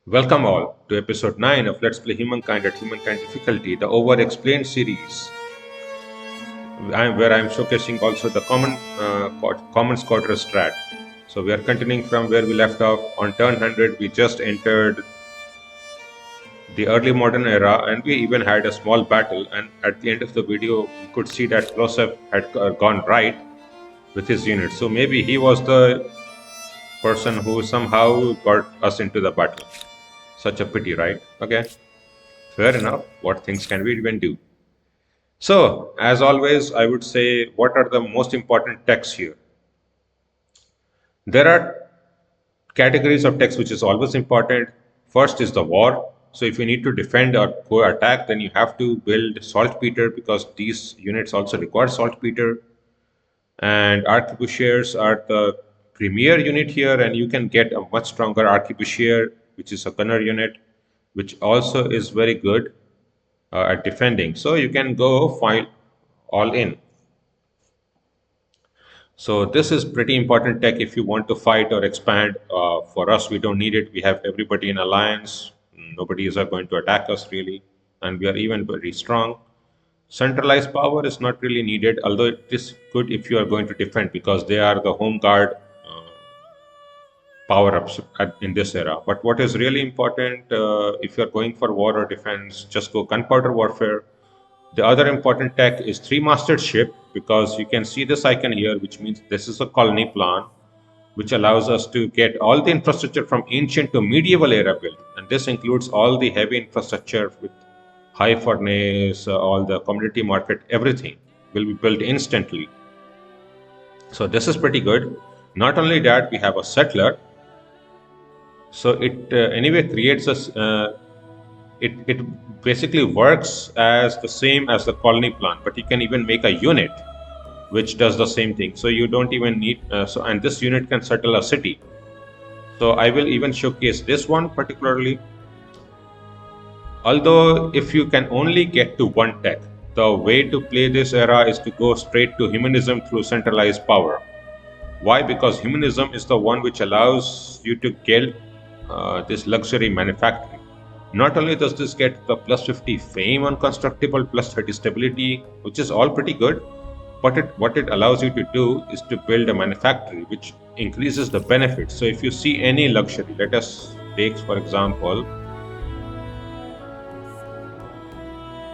Welcome all to episode 9 of Let's Play Humankind at Humankind Difficulty, the over-explained series, where I'm showcasing also the common squatter strat. So we are continuing from where we left off. On turn 100, we just entered the early modern era, and we even had a small battle. And at the end of the video, we could see that Klosef had gone right with his unit. So maybe he was the person who somehow got us into the battle. Such a pity, right? Okay. Fair enough. What things can we even do? So, as always, I would say, what are the most important texts here? There are categories of text which is always important. First is the war. So, if you need to defend or go attack, then you have to build saltpeter because these units also require saltpeter. And arquebusiers are the premier unit here, and you can get a much stronger arquebusier, which is a gunner unit, which also is very good at defending. So you can go fight all in. So this is pretty important tech if you want to fight or expand. For us, we don't need it. We have everybody in alliance. Nobody is going to attack us really, and we are even very strong. Centralized power is not really needed, although it is good if you are going to defend because they are the home guard power-ups in this era. But what is really important, if you're going for war or defense, just go gunpowder warfare. The other important tech is three-masted ship because you can see this icon here, which means this is a colony plan, which allows us to get all the infrastructure from ancient to medieval era built. And this includes all the heavy infrastructure with high furnace, all the commodity market, everything will be built instantly. So this is pretty good. Not only that, we have a settler. So it anyway creates it basically works as the same as the colony plan, but you can even make a unit which does the same thing. So you don't even need and this unit can settle a city. So I will even showcase this one particularly. Although if you can only get to one tech, the way to play this era is to go straight to humanism through centralized power. Why? Because humanism is the one which allows you to get this luxury manufacturing. Not only does this get the plus 50 fame on constructible, plus 30 stability, which is all pretty good, but what it allows you to do is to build a manufactory which increases the benefits. So if you see any luxury, let us take for example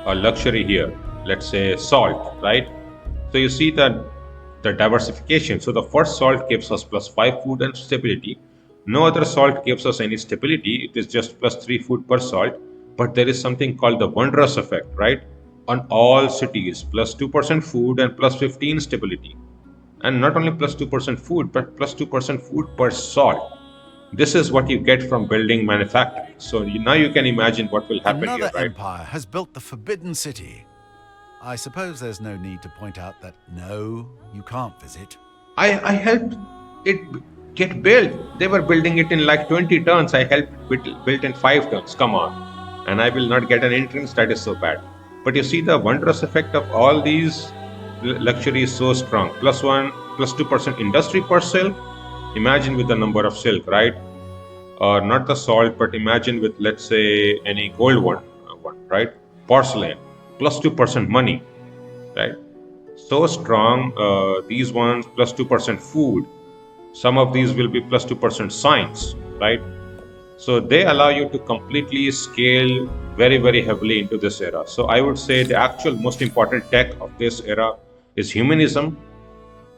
a luxury here, let's say salt, right? So you see that the diversification. So the first salt gives us plus 5 food and stability. No other salt gives us any stability. It is just plus 3 food per salt. But there is something called the wondrous effect, right? On all cities, plus 2% food and plus 15 stability. And not only plus 2% food, but plus 2% food per salt. This is what you get from building manufacturing. So now you can imagine what will happen here, Another right? empire has built the Forbidden City. I suppose there's no need to point out that no, you can't visit. I helped it get built. They were building it in like 20 turns. I helped built in 5 turns. Come on. And I will not get an entrance. That is so bad. But you see the wondrous effect of all these luxuries so strong. Plus 1, plus 2% industry per silk. Imagine with the number of silk, right? Or not the salt, but imagine with, let's say, any gold one, right? Porcelain. Plus 2% money, right? So strong. These ones plus 2% food. Some of these will be plus 2% science, right? So they allow you to completely scale very, very heavily into this era. So I would say the actual most important tech of this era is humanism.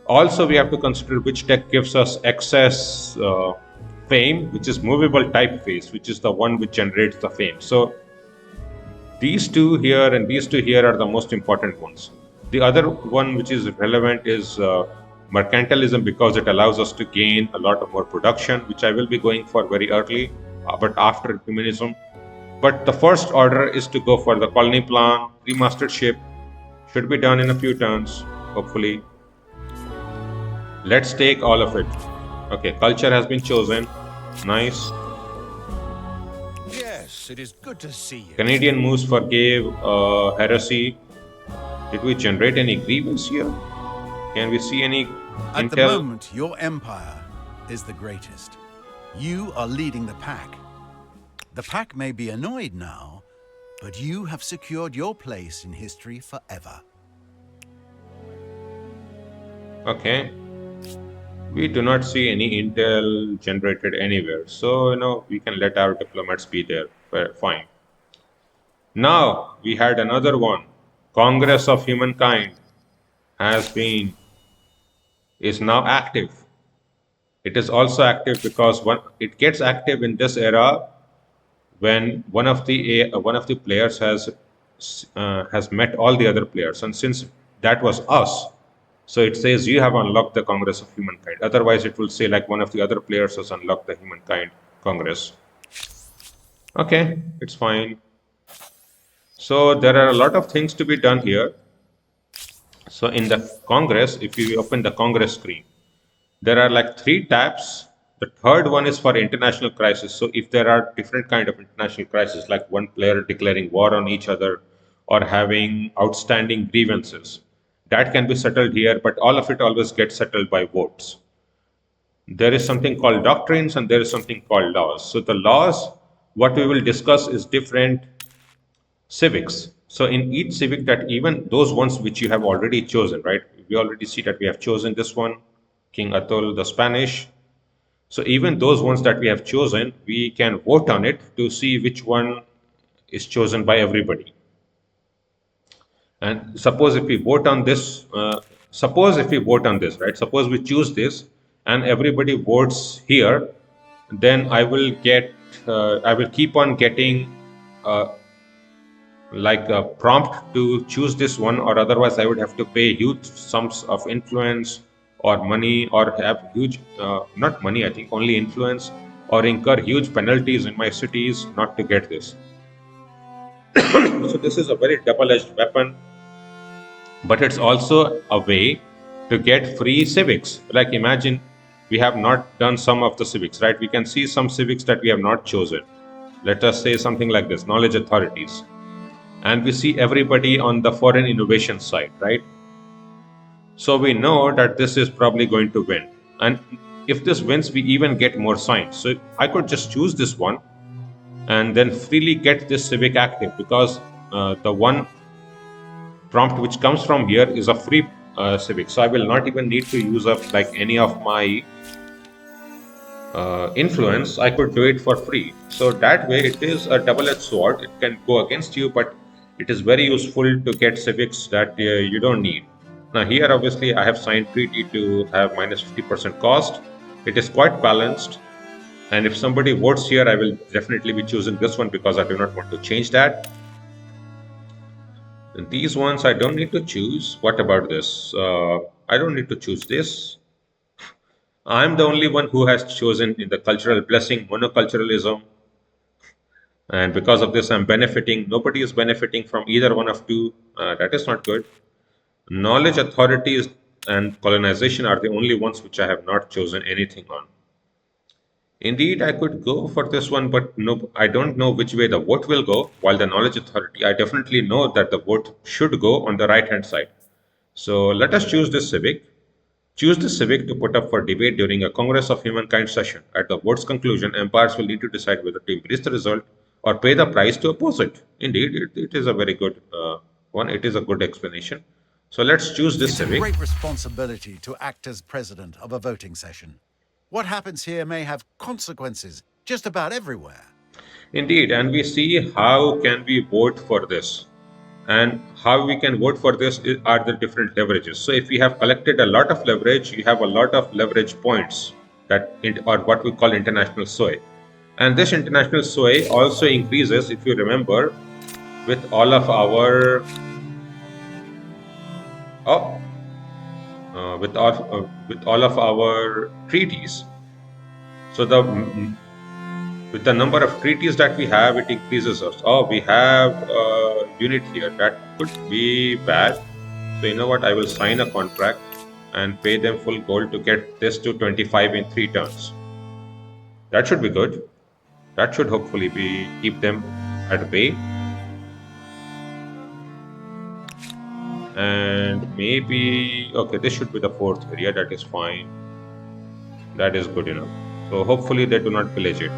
Also, we have to consider which tech gives us excess fame, which is movable typeface, which is the one which generates the fame. So these two here and these two here are the most important ones. The other one which is relevant is mercantilism because it allows us to gain a lot of more production, which I will be going for very early, but after humanism. But the first order is to go for the colony plan, remastered ship, should be done in a few turns, hopefully. Let's take all of it. Okay, culture has been chosen. Nice. Yes, it is good to see you. Canadian Moose forgave heresy. Did we generate any grievance here? Can we see any At the intel? moment, your empire is the greatest. You are leading the pack. The pack may be annoyed now, but you have secured your place in history forever. Okay. We do not see any intel generated anywhere. So, we can let our diplomats be there. Fine. Now, we had another one. Congress of Humankind has been, is now active. It is also active because it gets active in this era when one of the players has met all the other players, and since that was us, so it says you have unlocked the Congress of Humankind. Otherwise, it will say like one of the other players has unlocked the Humankind Congress. Okay, it's fine. So there are a lot of things to be done here. So in the Congress, if you open the Congress screen, there are like three tabs. The third one is for international crisis. So if there are different kind of international crises, like one player declaring war on each other or having outstanding grievances, that can be settled here, but all of it always gets settled by votes. There is something called doctrines and there is something called laws. So the laws, what we will discuss is different civics. So in each civic, that even those ones which you have already chosen, right? We already see that we have chosen this one, King Atul, the Spanish. So even those ones that we have chosen, we can vote on it to see which one is chosen by everybody. And suppose if we vote on this, right? Suppose we choose this and everybody votes here, then I will keep on getting uh, like a prompt to choose this one, or otherwise I would have to pay huge sums of influence or money, or have huge, not money, I think only influence, or incur huge penalties in my cities not to get this. So this is a very double-edged weapon, but it's also a way to get free civics. Like imagine we have not done some of the civics, right? We can see some civics that we have not chosen. Let us say something like this: knowledge authorities. And we see everybody on the foreign innovation side, right? So we know that this is probably going to win. And if this wins, we even get more science. So I could just choose this one and then freely get this civic active, because the one prompt which comes from here is a free civic. So I will not even need to use up like any of my influence. I could do it for free. So that way it is a double-edged sword. It can go against you, but it is very useful to get civics that you don't need. Now here obviously I have signed treaty to have minus 50% cost. It is quite balanced. And if somebody votes here, I will definitely be choosing this one because I do not want to change that. And these ones I don't need to choose. What about this? I don't need to choose this. I'm the only one who has chosen in the cultural blessing monoculturalism, and because of this I'm benefiting. Nobody is benefiting from either one of two. That is not good. Knowledge authorities and colonization are the only ones which I have not chosen anything on. Indeed, I could go for this one, but no, I don't know which way the vote will go. While the knowledge authority, I definitely know that the vote should go on the right hand side. So let us choose this civic. Choose the civic to put up for debate during a Congress of Humankind session. At the vote's conclusion, empires will need to decide whether to embrace the result or pay the price to oppose it. Indeed, it is a very good one. It is a good explanation. So let's choose this It's a civic. great responsibility to act as president of a voting session. What happens here may have consequences just about everywhere. Indeed, and we see how can we vote for this. And how we can vote for this are the different leverages. So if we have collected a lot of leverage, you have a lot of leverage points, or what we call international sway. And this international sway also increases, if you remember, with all of our oh, with all of our treaties. So with the number of treaties that we have, it increases us. Oh, we have a unit here. That could be bad. So you know what? I will sign a contract and pay them full gold to get this to 25 in 3 turns. That should be good. That should hopefully keep them at bay. And maybe, okay, this should be the 4th area. That is fine. That is good enough. So hopefully they do not pillage it.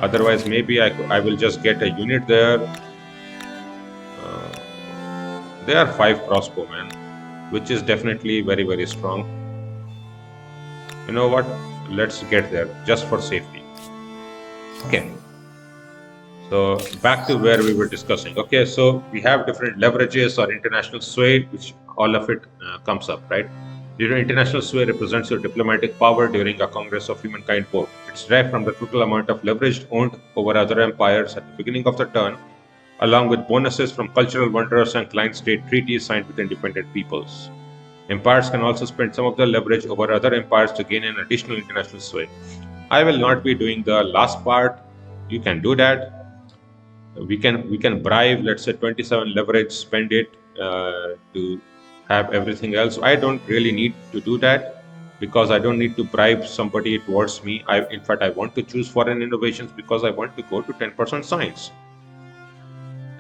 Otherwise, maybe I will just get a unit there. They are 5 crossbowmen, which is definitely very, very strong. You know what? Let's get there just for safety. Okay. So back to where we were discussing. Okay, so we have different leverages or international sway, which all of it comes up, right? International sway represents your diplomatic power during a Congress of Humankind vote. It's derived from the total amount of leverage owned over other empires at the beginning of the turn, along with bonuses from cultural wonders and client state treaties signed with independent peoples. Empires can also spend some of their leverage over other empires to gain an additional international sway. I will not be doing the last part. You can do that. We can bribe, let's say, 27 leverage, spend it to have everything else. I don't really need to do that because I don't need to bribe somebody towards me. In fact, I want to choose foreign innovations because I want to go to 10% science.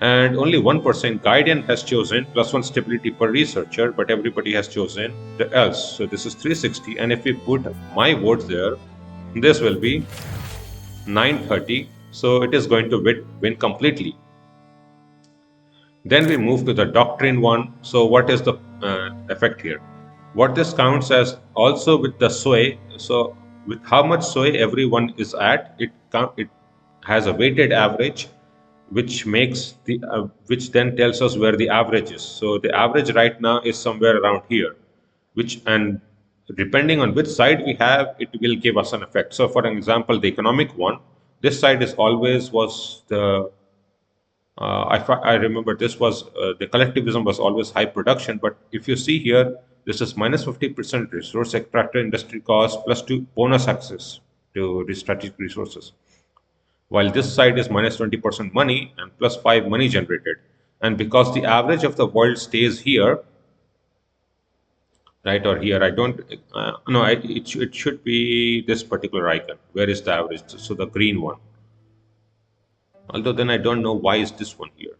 And only 1% Guardian has chosen +1 stability per researcher, but everybody has chosen the else. So this is 360. And if we put my vote there, this will be 930. So it is going to win completely. Then we move to the doctrine one. So what is the effect here? What this counts as also with the sway. So with how much sway everyone is at, it has a weighted average, which makes which then tells us where the average is. So the average right now is somewhere around here, which, and depending on which side we have, it will give us an effect. So for an example, the economic one, this side is always was the I remember this was the collectivism was always high production, but if you see here, this is minus 50% resource extractor industry cost plus 2 bonus access to the strategic resources. While this side is minus 20% money and plus 5 money generated. And because the average of the world stays here, right, or here, I don't, no, it should be this particular icon. Where is the average? So the green one. Although then I don't know why is this one here.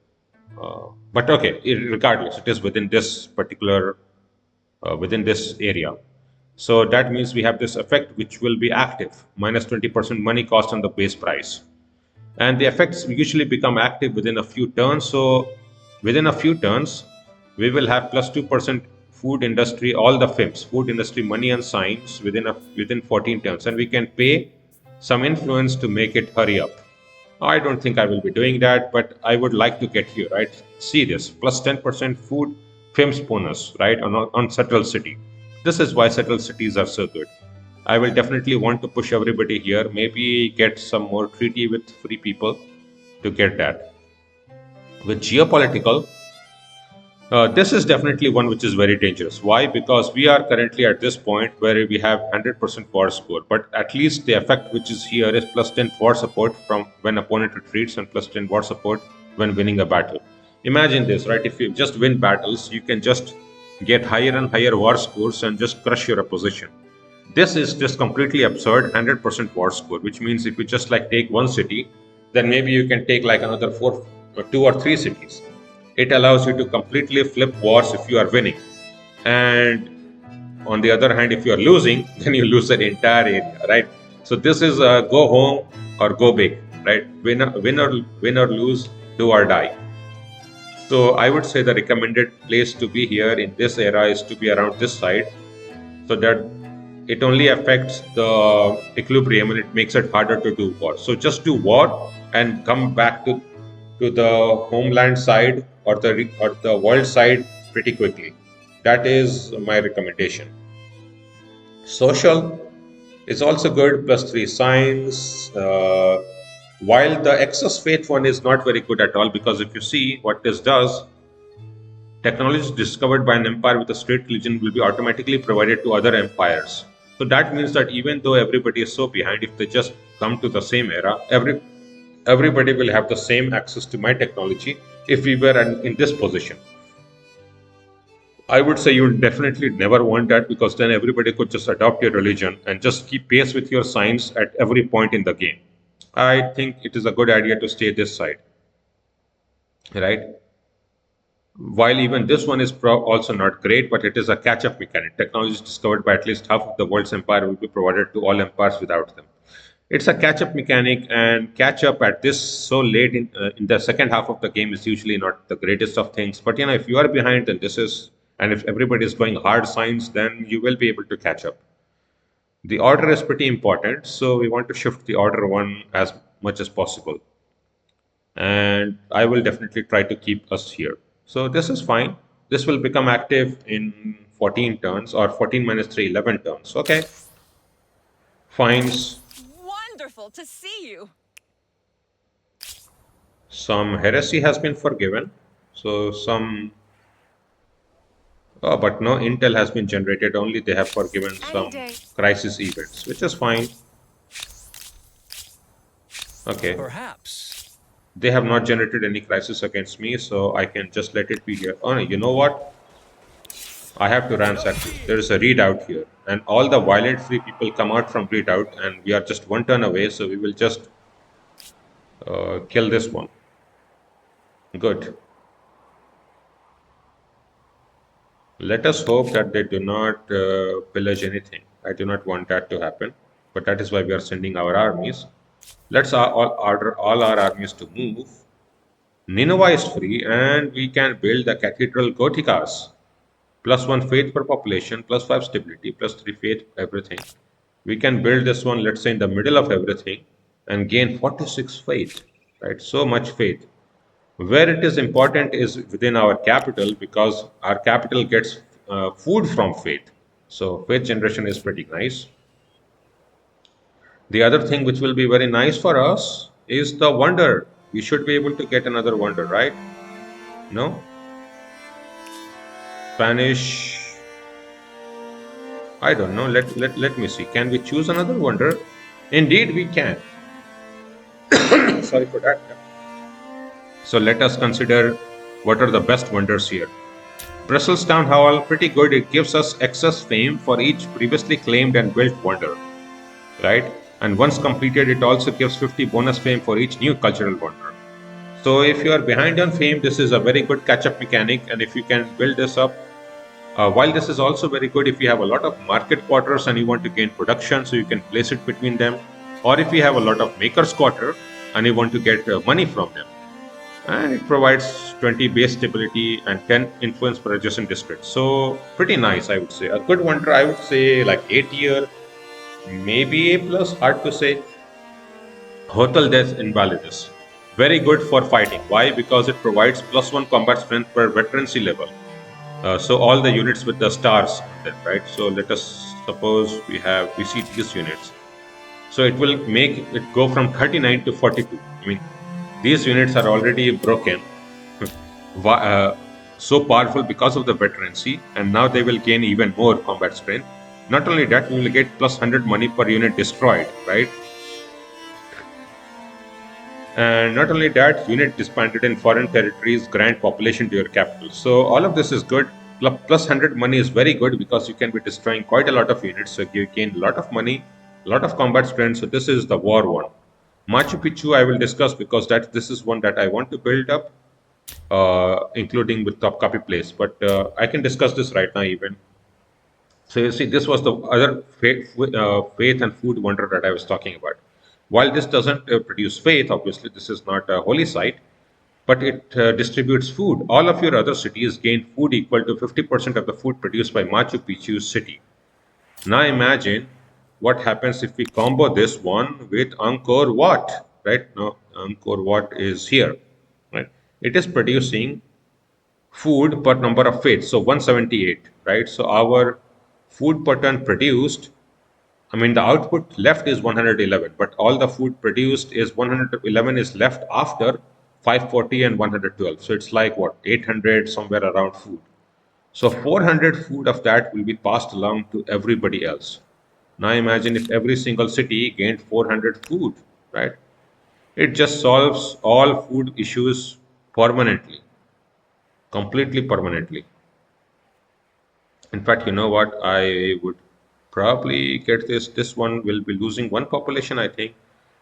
But okay, regardless, it is within this particular within this area. So that means we have this effect which will be active, minus 20% money cost on the base price, and the effects usually become active within a few turns. So within a few turns, we will have plus 2% food industry, all the FIMS, food industry money and signs within 14 turns, and we can pay some influence to make it hurry up. I don't think I will be doing that, but I would like to get here, right? See this, plus 10% food FIMS bonus, right, on settled city. This is why settled cities are so good. I will definitely want to push everybody here, maybe get some more treaty with free people to get that. With geopolitical, this is definitely one which is very dangerous. Why? Because we are currently at this point where we have 100% war score, but at least the effect which is here is plus 10 war support from when opponent retreats and plus 10 war support when winning a battle. Imagine this, right? If you just win battles, you can just get higher and higher war scores and just crush your opposition. This is just completely absurd, 100% war score, which means if you just like take one city, then maybe you can take like another four, or two or three cities. It allows you to completely flip wars if you are winning. And on the other hand, if you are losing, then you lose an entire area, right? So this is a go home or go big, right? Win or lose, do or die. So I would say the recommended place to be here in this era is to be around this side, so that it only affects the equilibrium and it makes it harder to do war. So just do war and come back to the homeland side or the world side pretty quickly. That is my recommendation. Social is also good, +3 science. While the excess faith one is not very good at all, because if you see what this does, technologies discovered by an empire with a straight religion will be automatically provided to other empires. So that means that even though everybody is so behind, if they just come to the same era, everybody will have the same access to my technology if we were in this position. I would say you would definitely never want that, because then everybody could just adopt your religion and just keep pace with your science at every point in the game. I think it is a good idea to stay this side, right? While even this one is also not great, but it is a catch-up mechanic. Technologies discovered by at least half of the world's empire will be provided to all empires without them. It's a catch-up mechanic, and catch-up at this so late in the second half of the game is usually not the greatest of things. But if you are behind, then this is, and if everybody is going hard science, then you will be able to catch up. The order is pretty important, so we want to shift the order one as much as possible. And I will definitely try to keep us here. So this is fine. This will become active in 14 turns, or 14 minus 3, 11 turns. Okay, finds Wonderful to see you. some heresy has been forgiven. So some, oh, but no intel has been generated. Only they have forgiven Any some day. crisis events, which is fine. Okay. Perhaps. They have not generated any crisis against me, so I can just let it be here. Oh, no, you know what? I have to ransack this. There is a readout here, and all the violent free people come out from readout, and we are just one turn away, so we will just kill this one. Good. Let us hope that they do not pillage anything. I do not want that to happen, but that is why we are sending our armies. Let's all order all our armies to move. Nineveh is free, and we can build the Cathedral Gothicas. +1 faith per population, +5 stability, +3 faith, everything. We can build this one, let's say, in the middle of everything and gain 46 faith, right? So much faith. Where it is important is within our capital, because our capital gets food from faith. So faith generation is pretty nice. The other thing which will be very nice for us is the wonder. We should be able to get another wonder, right? No? Spanish. I don't know. Let me see. Can we choose another wonder? Indeed, we can. Sorry for that. So let us consider what are the best wonders here. Brussels Town Hall, pretty good. It gives us excess fame for each previously claimed and built wonder, right? And once completed, it also gives 50 bonus fame for each new cultural wonder. So if you are behind on fame, this is a very good catch-up mechanic. And if you can build this up, while this is also very good if you have a lot of market quarters and you want to gain production, so you can place it between them, or if you have a lot of makers quarter and you want to get money from them. And it provides 20 base stability and 10 influence per adjacent district. So pretty nice, I would say. A good wonder, I would say like A tier, maybe A plus, hard to say. Hotel Des Invalides. Very good for fighting. Why? Because it provides +1 combat strength per veterancy level. So all the units with the stars on them, right? So let us suppose we see these units. So it will make it go from 39 to 42. I mean, these units are already broken, so powerful because of the veterancy, and now they will gain even more combat strength. Not only that, we will get +100 money per unit destroyed, right? And not only that, unit disbanded in foreign territories grant population to your capital. So all of this is good. +100 money is very good because you can be destroying quite a lot of units. So you gain a lot of money, a lot of combat strength. So this is the war one. Machu Picchu I will discuss because this is one that I want to build up, including with Topkapi Place. But I can discuss this right now even. So you see, this was the other faith and food wonder that I was talking about. While this doesn't produce faith, obviously this is not a holy site, but it distributes food. All of your other cities gain food equal to 50% of the food produced by Machu Picchu's city. Now imagine what happens if we combo this one with Angkor Wat, right? Now Angkor Wat is here, right? It is producing food per number of faiths, so 178, right? So our food per ton produced, I mean, the output left is 111, but all the food produced is 111 is left after 540 and 112. So it's like what, 800 somewhere around food. So 400 food of that will be passed along to everybody else. Now imagine if every single city gained 400 food, right? It just solves all food issues permanently, completely permanently. In fact, you know what? I would probably get this. This one will be losing one population, I think.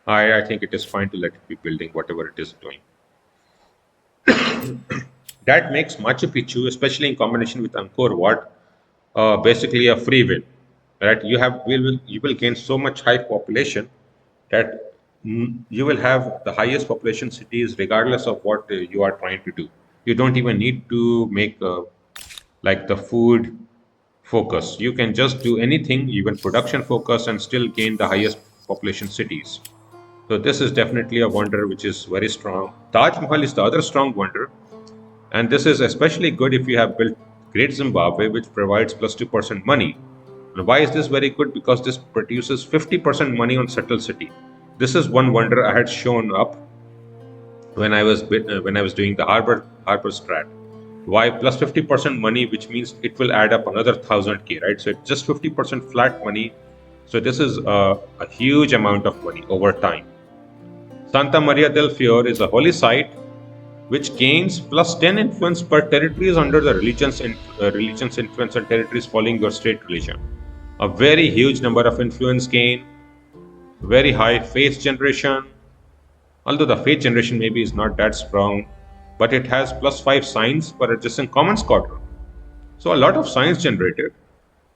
I think it is fine to let it be building whatever it is doing. That makes Machu Picchu, especially in combination with Angkor Wat, basically a free win. Right? You will gain so much high population that you will have the highest population cities regardless of what you are trying to do. You don't even need to make like the food focus. You can just do anything, even production focus, and still gain the highest population cities. So this is definitely a wonder which is very strong. Taj Mahal is the other strong wonder, and this is especially good if you have built Great Zimbabwe, which provides plus 2% money. And why is this very good? Because this produces 50% money on settled city. This is one wonder I had shown up when I was doing the harbor strat. Why plus 50% money, which means it will add up another 1000K, right? So it's just 50% flat money. So this is a huge amount of money over time. Santa Maria del Fiore is a holy site which gains plus 10 influence per territories under the religion's influence and territories following your state religion. A very huge number of influence gain, very high faith generation, although the faith generation maybe is not that strong, but it has plus 5 signs per adjacent commons quarter. So a lot of signs generated,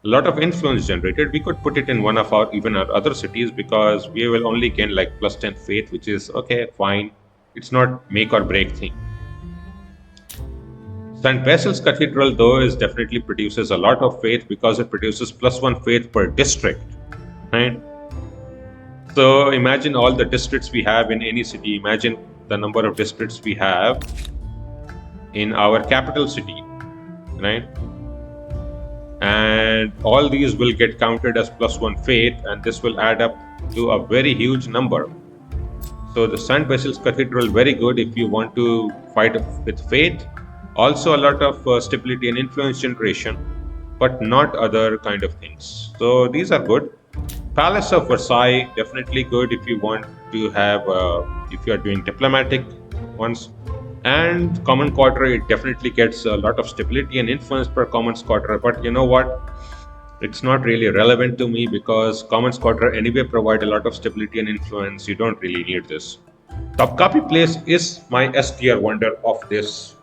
a lot of influence generated. We could put it in one of our other cities because we will only gain like plus 10 faith, which is okay, fine. It's not make or break thing. St. Basil's Cathedral, though, is definitely produces a lot of faith because it produces plus 1 faith per district, right? So imagine all the districts we have in any city. Imagine the number of districts we have in our capital city, right? And all these will get counted as plus 1 faith, and this will add up to a very huge number. So the St. Basil's Cathedral, very good if you want to fight with faith. Also a lot of stability and influence generation, but not other kind of things. So these are good. Palace of Versailles, definitely good if you want to have, if you are doing diplomatic ones. And Common Quarter, it definitely gets a lot of stability and influence per Commons Quarter. But you know what? It's not really relevant to me because Commons Quarter anyway provide a lot of stability and influence. You don't really need this. Topkapi Place is my S tier wonder of this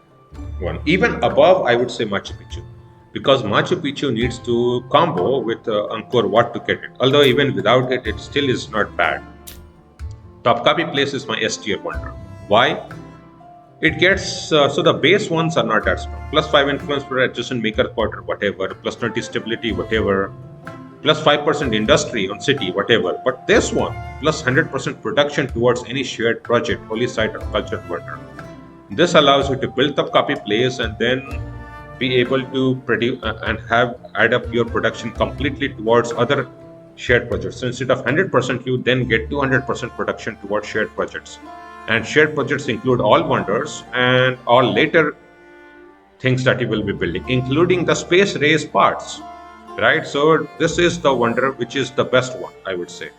one. Even above, I would say Machu Picchu, because Machu Picchu needs to combo with Angkor Wat to get it. Although even without it, it still is not bad. Topkapi Place is my S tier wonder. Why? It gets so the base ones are not that strong. Plus 5 influence per adjacent maker quarter, whatever. Plus 20 stability, whatever. Plus 5% industry on city, whatever. But this one, plus 100% production towards any shared project, holy site, or culture wonder. This allows you to build up copy place and then be able to produce and have add up your production completely towards other shared projects. So instead of 100%, you then get 200% production towards shared projects. And shared projects include all wonders and all later things that you will be building, including the space race parts, right? So this is the wonder which is the best one, I would say.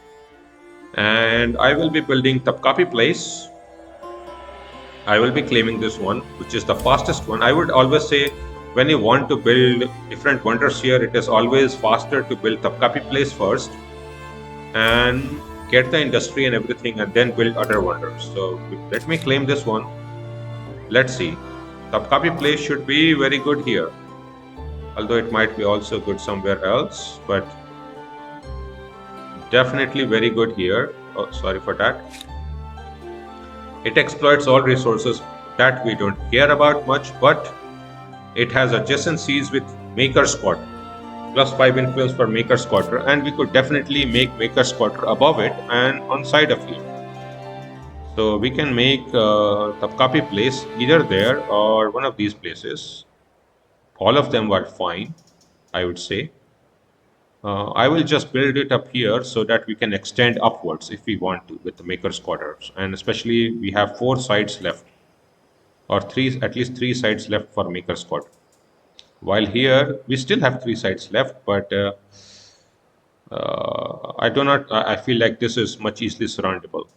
And I will be building Tapkapi Place. I will be claiming this one, which is the fastest one. I would always say when you want to build different wonders here, it is always faster to build Tapkapi Place first and get the industry and everything and then build other wonders. So let me claim this one. Let's see. Tapkapi Place should be very good here, although it might be also good somewhere else, but definitely very good here. Oh, sorry for that. It exploits all resources that we don't care about much, but it has adjacencies with Maker's Quarter. Plus 5 influence for Maker's Quarter, and we could definitely make Maker's Quarter above it and on side of here. So we can make Tapkapi Place either there or one of these places. All of them were fine, I would say. I will just build it up here so that we can extend upwards if we want to with the Maker's Quarters. And especially we have 4 sides left, or at least 3 sides left for Maker's Quarter. While here we still have 3 sides left, but I feel like this is much easily surroundable.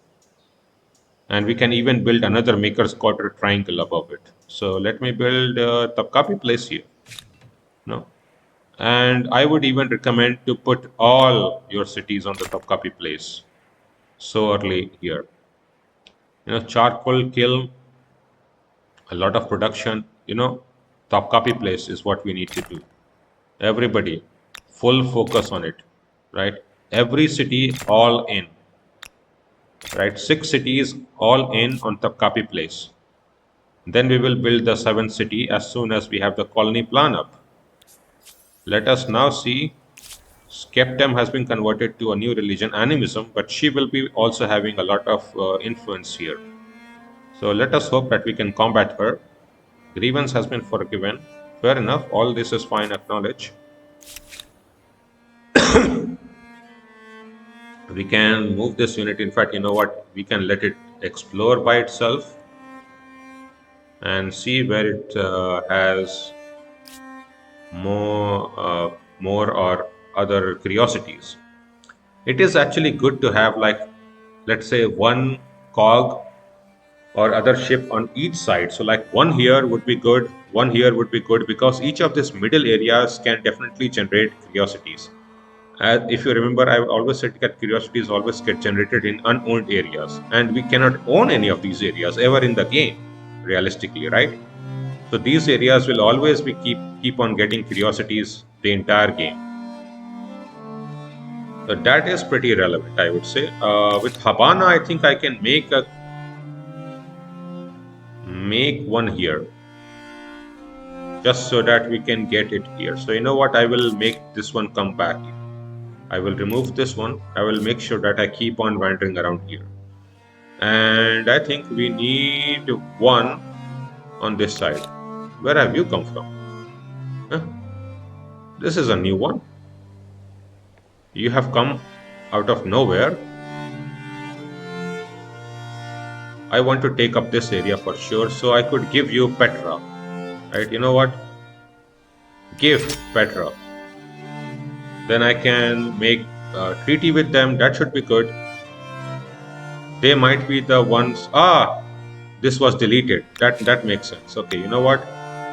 And we can even build another Maker's Quarter triangle above it. So let me build Tapkapi Place here. No. And I would even recommend to put all your cities on the Tapkapi Place so early here. Charcoal kiln, a lot of production, Tapkapi Place is what we need to do. Everybody, full focus on it, right? Every city all in. right? 6 cities all in on Tapkapi Place. Then we will build the 7th city as soon as we have the colony plan up. Let us now see. Skeptem has been converted to a new religion, animism, but she will be also having a lot of influence here. So let us hope that we can combat her. Grievance has been forgiven. Fair enough. All this is fine. Acknowledge. We can move this unit. In fact, you know what? We can let it explore by itself and see where it has more or other curiosities. It is actually good to have, like, let's say, one cog or other ship on each side. So like one here would be good, one here would be good, because each of these middle areas can definitely generate curiosities. If you remember, I've always said that curiosities always get generated in unowned areas, and we cannot own any of these areas ever in the game, realistically, right? So these areas will always be keep on getting curiosities the entire game. So that is pretty relevant, I would say. With Habana, I think I can make one here, just so that we can get it here. So you know what? I will make this one come back. I will remove this one. I will make sure that I keep on wandering around here. And I think we need one on this side. Where have you come from? Huh? This is a new one. You have come out of nowhere. I want to take up this area for sure, so I could give you Petra. Right? You know what? Give Petra. Then I can make a treaty with them. That should be good. They might be the ones. This was deleted. That makes sense. Okay, you know what?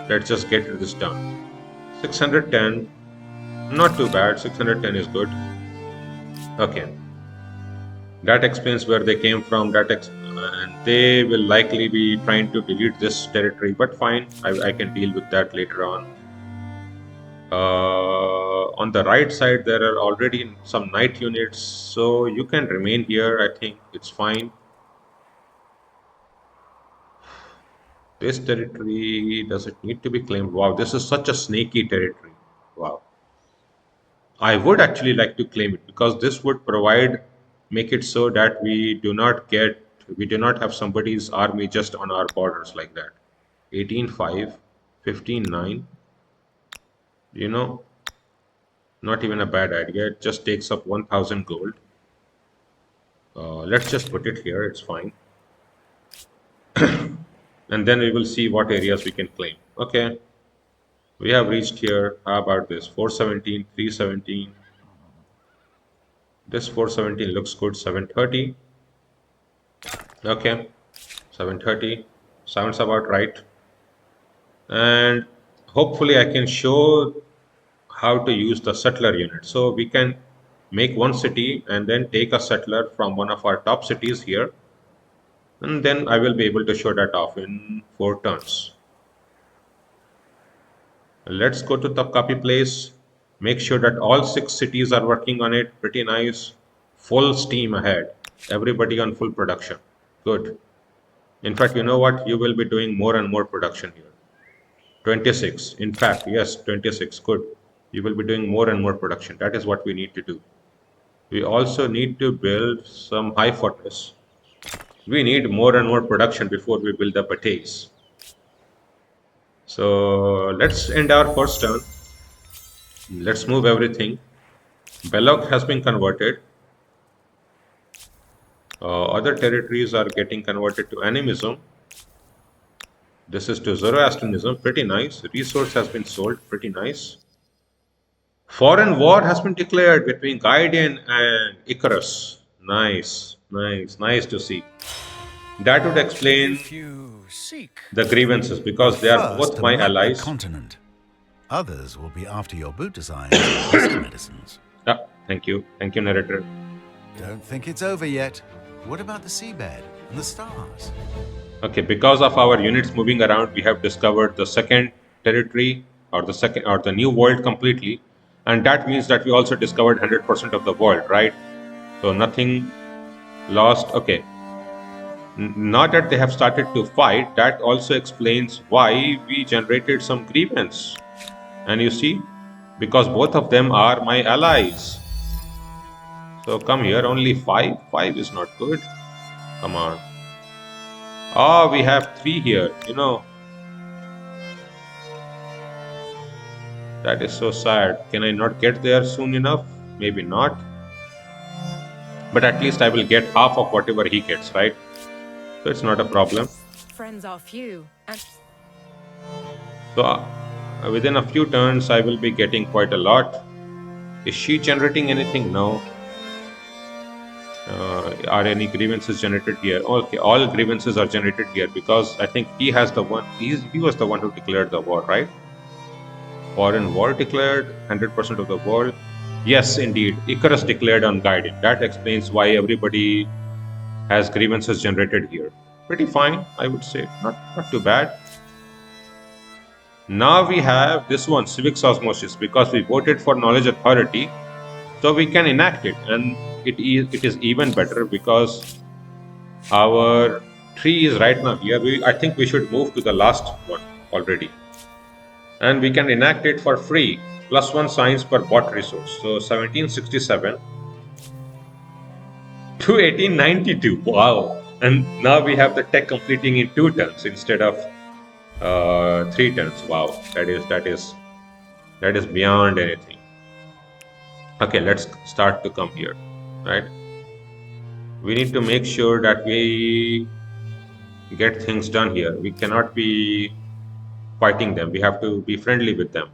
Let's just get this done. 610. Not too bad. 610 is good. Okay. That explains where they came from. And they will likely be trying to delete this territory, but fine. I can deal with that later on. On the right side, there are already some knight units, so you can remain here. I think it's fine. This territory, does it need to be claimed? Wow, this is such a snaky territory. Wow. I would actually like to claim it, because this would make it so that we do not have somebody's army just on our borders like that. 18.5, 15.9. You know, not even a bad idea. It just takes up 1,000 gold. Let's just put it here. It's fine. And then we will see what areas we can claim. Okay. We have reached here. How about this? 417, 317. This 417 looks good. 730. Okay. 730. Sounds about right. And hopefully I can show how to use the settler unit. So we can make one city and then take a settler from one of our top cities here. And then I will be able to show that off in 4 turns. Let's go to Tapkapi Place. Make sure that all 6 cities are working on it. Pretty nice. Full steam ahead. Everybody on full production. Good. In fact, you know what? You will be doing more and more production here. 26. In fact, yes, 26. Good. You will be doing more and more production. That is what we need to do. We also need to build some high fortress. We need more and more production before we build the bateys. So let's end our first turn. Let's move everything. Belloc has been converted. Other territories are getting converted to animism. This is to Zoroastrianism. Pretty nice. Resource has been sold. Pretty nice. Foreign war has been declared between Gaiden and Icarus. Nice, nice, nice to see. That would explain If you seek the grievances, because they are First, both to my map the allies. continent. Others will be after your boot designs and whiskey medicines. Thank you. Thank you, narrator. Don't think it's over yet. What about the seabed and the stars? Okay, because of our units moving around, we have discovered the second territory, or the new world completely, and that means that we also discovered 100% of the world, right? So nothing Lost. Okay. Now that they have started to fight, that also explains why we generated some grievance. And you see, because both of them are my allies. So come here, only five. Five is not good. Come on. Oh, we have three here. That is so sad. Can I not get there soon enough? Maybe not. But at least I will get half of whatever he gets, right? So it's not a problem. Friends are few, and So within a few turns, I will be getting quite a lot. Is she generating anything? No. Are any grievances generated here? Okay, all grievances are generated here because I think he has the one. He was the one who declared the war, right? Foreign war declared, 100% of the world. Yes, indeed. Icarus declared on Gaiden. That explains why everybody has grievances generated here. Pretty fine, I would say. Not too bad. Now we have this one, civics osmosis, because we voted for knowledge authority, so we can enact it, and it is even better because our tree is right now here. I think we should move to the last one already, and we can enact it for free, +1 science per bot resource. So 1767 to 1892. Wow! And now we have the tech completing in 2 turns instead of 3 turns. Wow, that is beyond anything. Okay, let's start to come here, right? We need to make sure that we get things done here. We cannot be fighting them. We have to be friendly with them.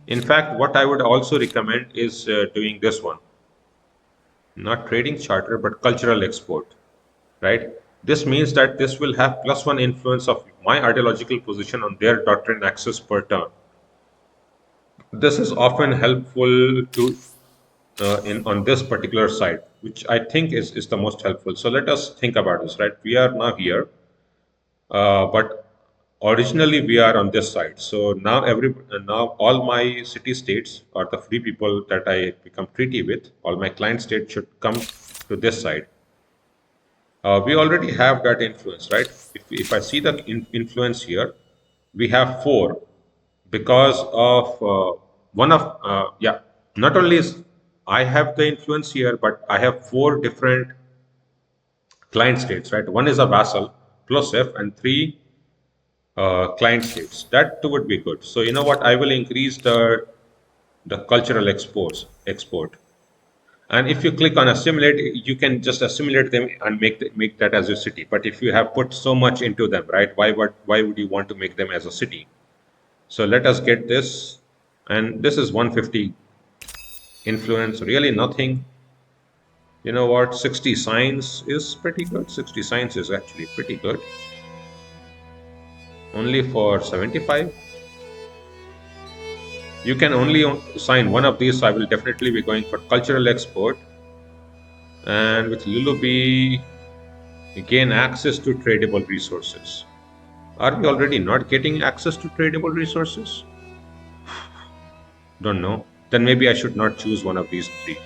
In fact, what I would also recommend is doing this one. Not trading charter, but cultural export, right? This means that this will have +1 influence of my ideological position on their doctrine access per turn. This is often helpful to in on this particular side, which I think is the most helpful. So let us think about this, right? We are now here, but originally we are on this side. So now all my city states or the free people that I become treaty with, all my client states should come to this side. We already have that influence, right? If I see the influence here, we have four because of one of yeah. Not only is I have the influence here, but I have four different client states, right? One is a vassal plus F and three client states. That too would be good. So you know what? I will increase the cultural export. And if you click on assimilate, you can just assimilate them and make that as a city. But if you have put so much into them, right? Why would you want to make them as a city? So let us get this, and this is 150 influence. Really nothing. You know what? 60 science is pretty good. 60 science is actually pretty good. Only for 75. You can only sign one of these, so I will definitely be going for cultural export. And with Lulubi, you gain access to tradable resources. Are we already not getting access to tradable resources? Don't know. Then maybe I should not choose one of these three.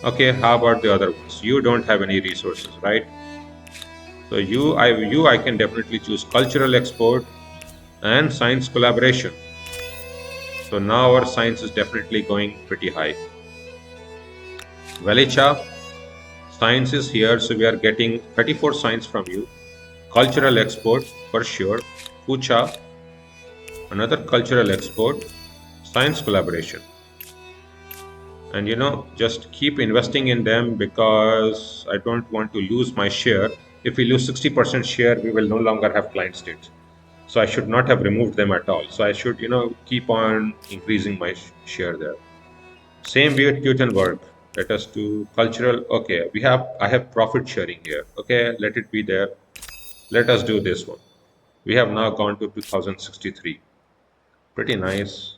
Okay, how about the other ones? You don't have any resources, right? So I can definitely choose cultural export and science collaboration. So now our science is definitely going pretty high. Velicha, science is here, so we are getting 34 science from you. Cultural export for sure. Pucha, another cultural export. Science collaboration. And just keep investing in them because I don't want to lose my share. If we lose 60% share, we will no longer have client states. So I should not have removed them at all. So I should, keep on increasing my share there. Same way with Gutenberg. Let us do cultural. Okay, I have profit sharing here. Okay, let it be there. Let us do this one. We have now gone to 2063. Pretty nice.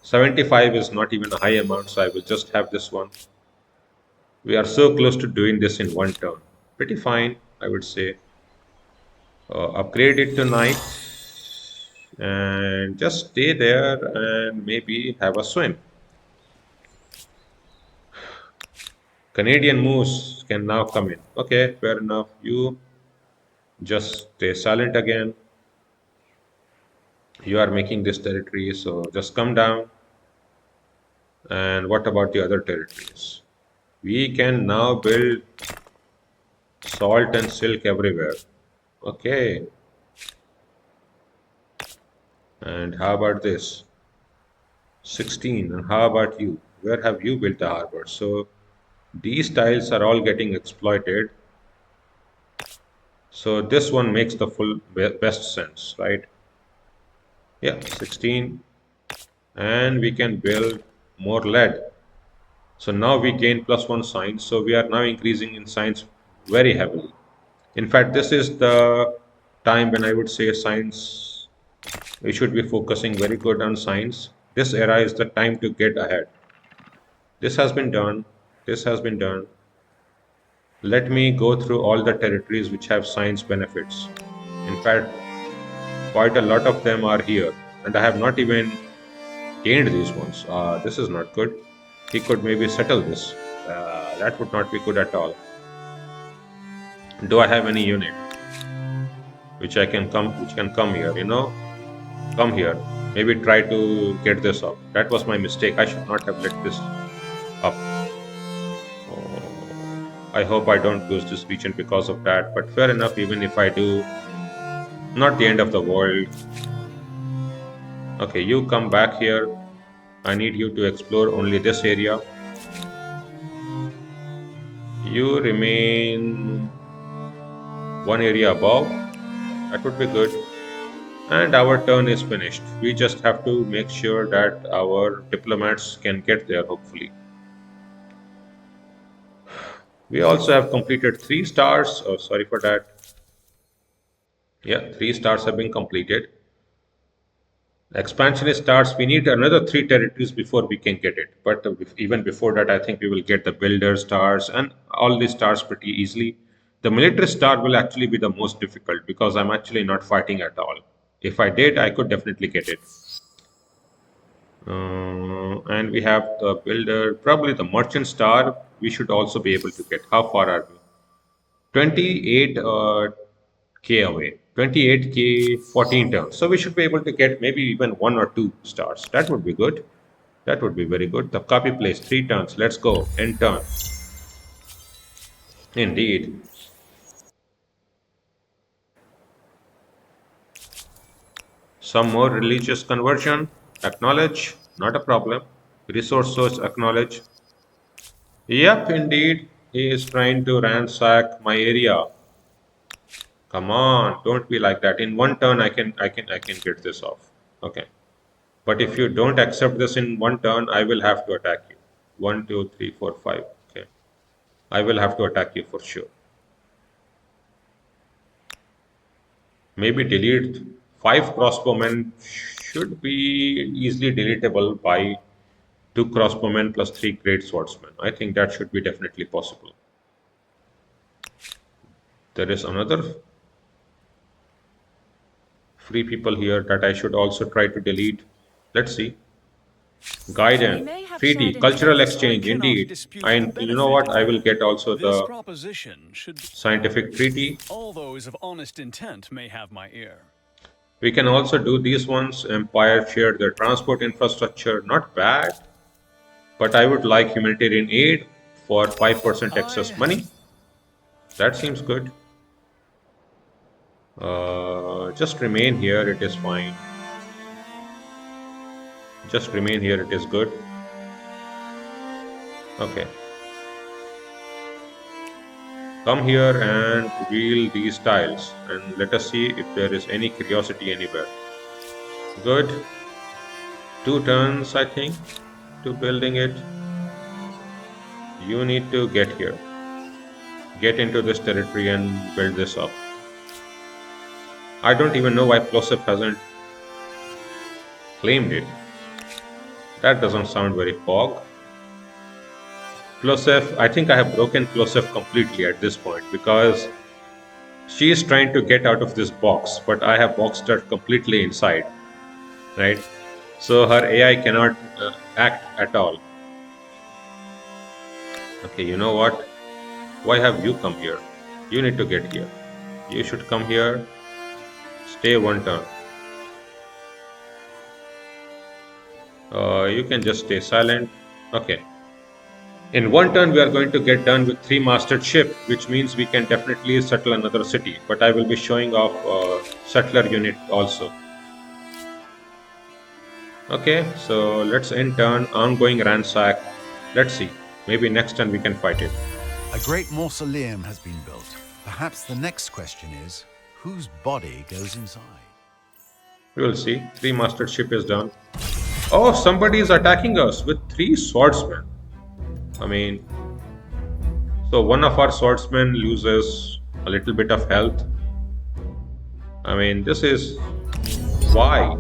75 is not even a high amount, so I will just have this one. We are so close to doing this in one turn. Pretty fine, I would say. Upgrade it to night and just stay there and maybe have a swim. Canadian Moose can now come in. Okay, fair enough. You just stay silent again. You are making this territory, so just come down. And what about the other territories? We can now build salt and silk everywhere. Okay. And how about this? 16. And how about you? Where have you built the harbor? So these tiles are all getting exploited. So this one makes the best sense, right? Yeah, 16. And we can build more lead. So now we gain +1 science. So we are now increasing in science very heavily. In fact, this is the time when I would say science, we should be focusing very good on science. This era is the time to get ahead. This has been done. This has been done. Let me go through all the territories which have science benefits. In fact, quite a lot of them are here, and I have not even gained these ones. This is not good. He could maybe settle this. That would not be good at all. Do I have any unit which can come here? Come here. Maybe try to get this up. That was my mistake. I should not have let this up. Oh, I hope I don't lose this region because of that. But fair enough, even if I do, not the end of the world. Okay, you come back here. I need you to explore only this area. You remain one area above. That would be good. And our turn is finished. We just have to make sure that our diplomats can get there, hopefully. We also have completed 3 stars. Oh, sorry for that. Yeah, 3 stars have been completed. Expansion starts. We need another 3 territories before we can get it. But even before that, I think we will get the builder stars and all these stars pretty easily. The military star will actually be the most difficult because I'm actually not fighting at all. If I did, I could definitely get it. And we have the builder, probably the merchant star. We should also be able to get. How far are we? 28 K away. 28K, 14 turns. So we should be able to get maybe even 1 or 2 stars. That would be good. That would be very good. The copy plays 3 turns. Let's go. End turn. Indeed. Some more religious conversion. Acknowledge. Not a problem. Resource source acknowledge. Yep, indeed. He is trying to ransack my area. Come on, don't be like that. In one turn, I can get this off. Okay. But if you don't accept this in one turn, I will have to attack you. One, two, three, four, five. Okay. I will have to attack you for sure. Maybe delete 5 crossbowmen should be easily deletable by 2 crossbowmen plus 3 great swordsmen. I think that should be definitely possible. There is another free people here that I should also try to delete. Let's see. we Guidance, may have treaty, shared cultural interests. I exchange, cannot indeed. dispute the And you know benefit what? of I will that. get also This the proposition should be. scientific treaty. All those of honest intent may have my ear. We can also do these ones. Empire shared their transport infrastructure. Not bad. But I would like humanitarian aid for 5% excess I money. That seems good. Just remain here. It is fine. Just remain here. It is good. Okay. Come here and reveal these tiles and let us see if there is any curiosity anywhere. Good. 2 turns, I think, to building it. You need to get here. Get into this territory and build this up. I don't even know why Plosef hasn't claimed it. That doesn't sound very pog. Plosef, I think I have broken Plosef completely at this point because she is trying to get out of this box, but I have boxed her completely inside, right? So her AI cannot act at all. Okay, you know what? Why have you come here? You need to get here. You should come here, stay one turn. You can just stay silent. Okay. In one turn, we are going to get done with 3 masted ship, which means we can definitely settle another city. But I will be showing off settler unit also. Okay, so let's end turn, ongoing ransack. Let's see. Maybe next turn we can fight it. A great mausoleum has been built. Perhaps the next question is, whose body goes inside? We will see. 3 masted ship is done. Oh, somebody is attacking us with 3 swordsmen. I mean, so one of our swordsmen loses a little bit of health. I mean, this is why?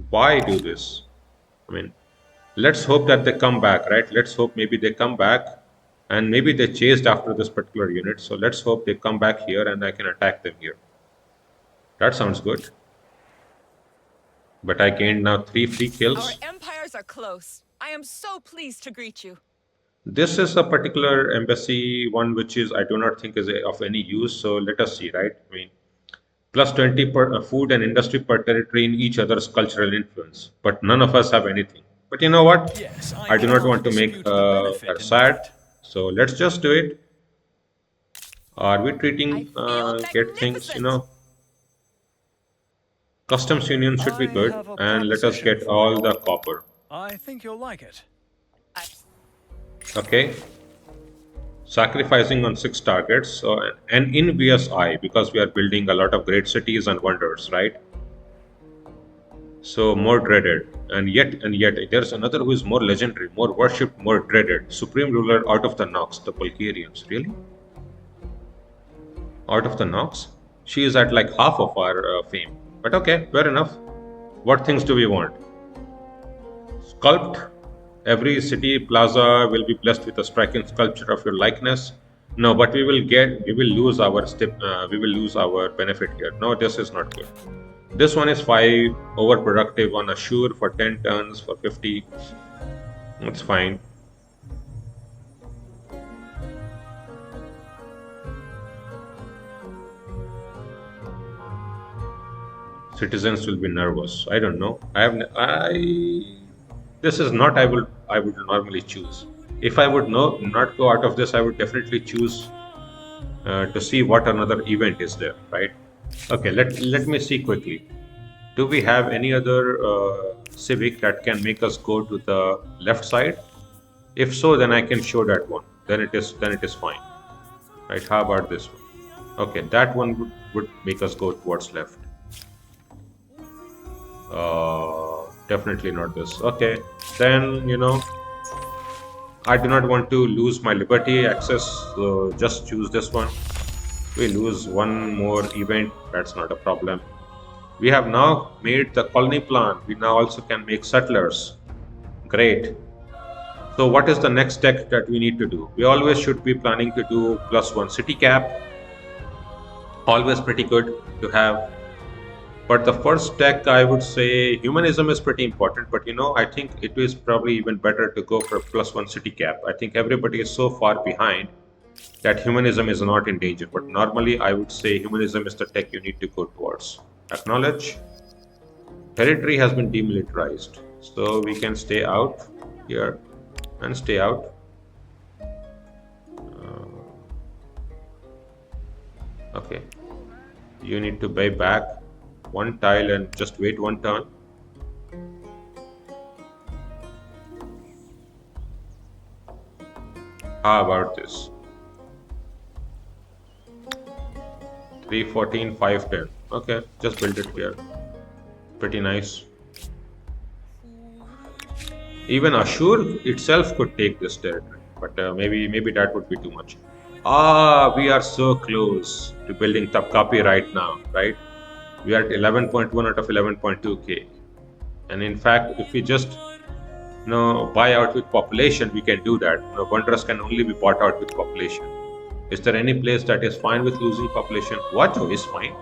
Why do this? I mean, let's hope that they come back, right? Let's hope maybe they come back and maybe they chased after this particular unit. So let's hope they come back here and I can attack them here. That sounds good. But I gained now 3 free Our kills. empires are close. I am so pleased to greet you. This is a particular embassy, one which is I do not think is of any use. So let us see, right? I mean, plus 20 per food and industry per territory in each other's cultural influence. But none of us have anything. But you know what? Yes, I I do not cannot want to make dispute the her benefit in sad. that. So let's just do it. Are we I treating feel get things, magnificent. customs union should be I good, have a and let us proposition get for all you. the copper. I think you'll like it. I, Okay, sacrificing on 6 targets. So an envious eye because we are building a lot of great cities and wonders, right? So more dreaded, and yet, there's another who is more legendary, more worshipped, more dreaded. Supreme ruler out of the Nox, the Bulgarians. Really? Out of the Nox? She is at like half of our fame. But okay, fair enough. What things do we want? Sculpt. Every city plaza will be blessed with a striking sculpture of your likeness. No, but we will lose our step, we will lose our benefit here. No, this is not good. This one is 5 overproductive on Assure for 10 turns for 50. That's fine. Citizens will be nervous. I don't know. I this is not I would normally choose. If I would not go out of this, I would definitely choose to see what another event is there, right? Okay, let me see quickly. Do we have any other civic that can make us go to the left side? If so, then I can show that one. Then it is fine, right? How about this one? Okay, that one would make us go towards left. Definitely not this. Okay, then I do not want to lose my liberty access, so just choose this one. We lose one more event, that's not a problem. We have now made the colony plan. We now also can make settlers. Great. So what is the next step that we need to do? We always should be planning to do +1 city cap. Always pretty good to have. But the first tech, I would say humanism is pretty important. But I think it is probably even better to go for +1 city cap. I think everybody is so far behind that humanism is not in danger. But normally, I would say humanism is the tech you need to go towards. Acknowledge. Territory has been demilitarized. So we can stay out here and stay out. Okay. You need to buy back 1 tile and just wait 1 turn. How about this? 314, 510. Okay, just build it here. Pretty nice. Even Ashur itself could take this territory, but maybe that would be too much. We are so close to building Tapkapi right now, right? We are at 11.1 out of 11.2k, and in fact, if we just buy out with population, we can do that. Wonders can only be bought out with population. Is there any place that is fine with losing population? Wajo is fine,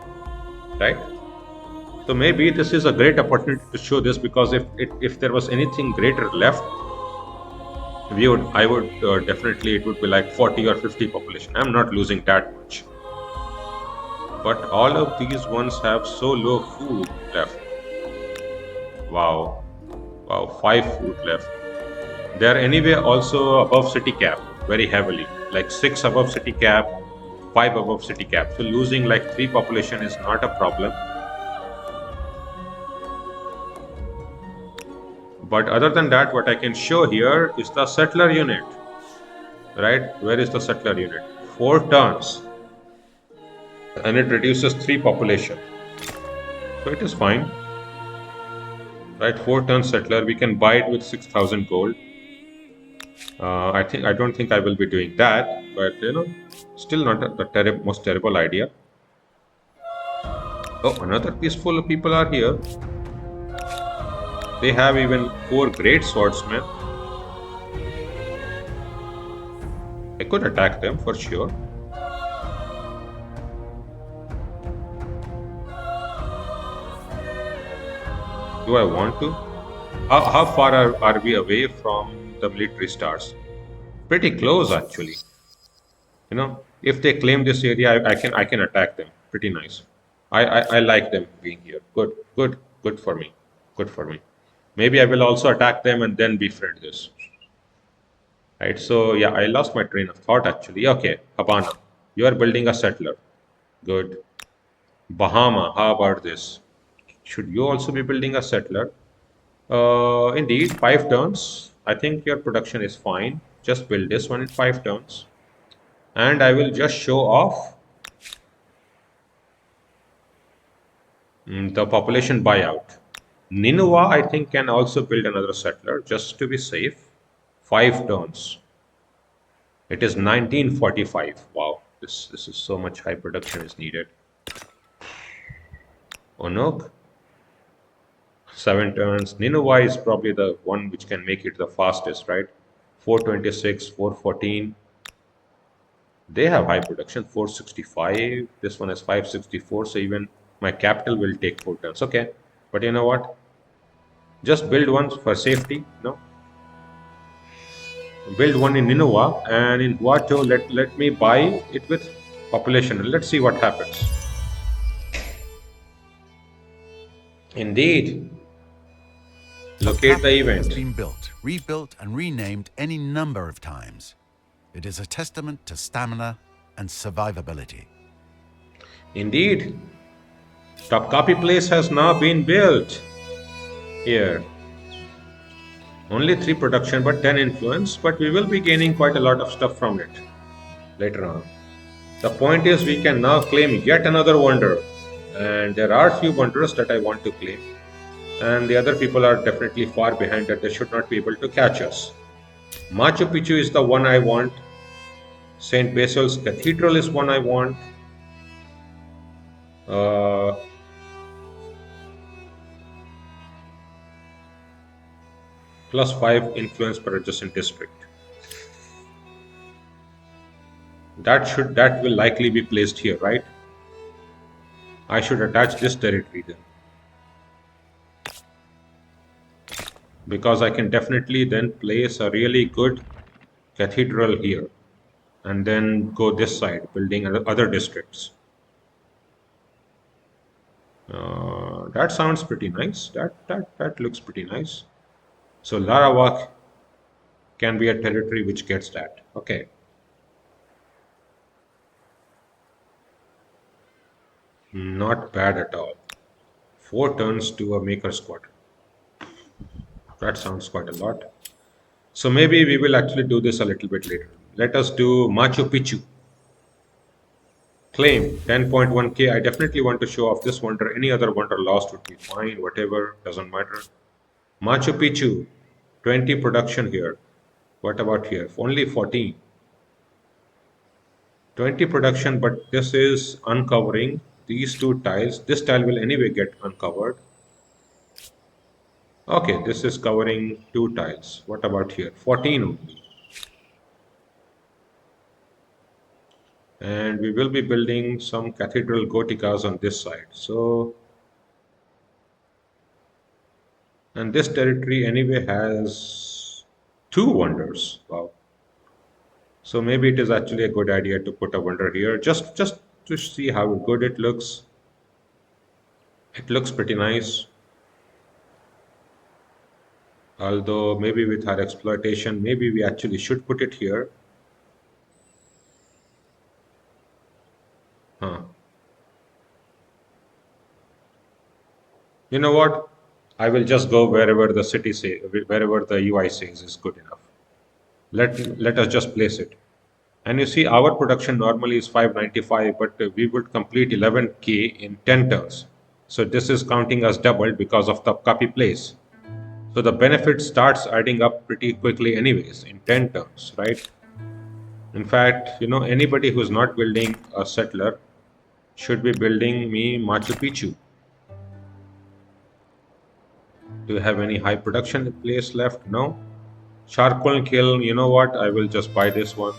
right? So maybe this is a great opportunity to show this, because if there was anything greater left, I would definitely, it would be like 40 or 50 population. I'm not losing that much. But all of these ones have so low food left. Wow. Wow. 5 food left. They are anyway also above city cap very heavily. Like 6 above city cap, 5 above city cap. So losing like 3 population is not a problem. But other than that, what I can show here is the settler unit. Right? Where is the settler unit? 4 turns. And it reduces 3 population. So it is fine. Right? 4 turn settler. We can buy it with 6,000 gold. I don't think I will be doing that, but still not the most terrible idea. Oh, another peaceful people are here. They have even 4 great swordsmen. I could attack them for sure. Do I want to? How far are we away from the military stars? Pretty close, actually. If they claim this area, I can attack them. Pretty nice. I like them being here. Good, good, good for me. Good for me. Maybe I will also attack them and then befriend this. Right. So yeah, I lost my train of thought actually. Okay, Habana, you are building a settler. Good. Bahama, how about this? Should you also be building a settler? Indeed, 5 turns. I think your production is fine. Just build this one in 5 turns. And I will just show off the population buyout. Nineveh, I think, can also build another settler just to be safe. 5 turns. It is 1945. Wow, this is so much high production is needed. Onok, 7 turns. Nineveh is probably the one which can make it the fastest, right? 426, 414. They have high production, 465. This one is 564. So even my capital will take 4 turns. Okay, but you know what? Just build one for safety. No, build one in Nineveh and in Huacho. Let me buy it with population. Let's see what happens. Indeed, The locate the capital has event. been built, rebuilt, and renamed any number of times. It is a testament to stamina and survivability. Indeed, Topkapi Place has now been built here. Only 3 production, but 10 influence. But we will be gaining quite a lot of stuff from it later on. The point is, we can now claim yet another wonder, and there are few wonders that I want to claim, and the other people are definitely far behind that they should not be able to catch us. Machu Picchu is the one I want. Saint Basil's Cathedral is one I want. Uh, +5 influence per adjacent district. That will likely be placed here, right? I should attach this territory then, because I can definitely then place a really good cathedral here, and then go this side, building other districts. That sounds pretty nice. That looks pretty nice. So Larawak can be a territory which gets that. Okay, not bad at all. 4 turns to a maker squad. That sounds quite a lot. So maybe we will actually do this a little bit later. Let us do Machu Picchu. Claim 10.1k. I definitely want to show off this wonder. Any other wonder lost would be fine. Whatever, doesn't matter. Machu Picchu, 20 production here. What about here? Only 14. 20 production, but this is uncovering these 2 tiles. This tile will anyway get uncovered. Okay, this is covering 2 tiles. What about here? 14 only. And we will be building some cathedral goticas on this side. So, and this territory anyway has 2 wonders. Wow. So maybe it is actually a good idea to put a wonder here, just to see how good it looks. It looks pretty nice. Although maybe with our exploitation, maybe we actually should put it here. Huh. You know what? I will just go wherever the city say, wherever the UI says is good enough. Let us just place it. And you see, our production normally is 595, but we would complete 11K in 10 turns. So this is counting as doubled because of the copy place. So the benefit starts adding up pretty quickly anyways in 10 turns, right? In fact, anybody who's not building a settler should be building me Machu Picchu. Do you have any high production place left? No? Charcoal kiln, you know what? I will just buy this one.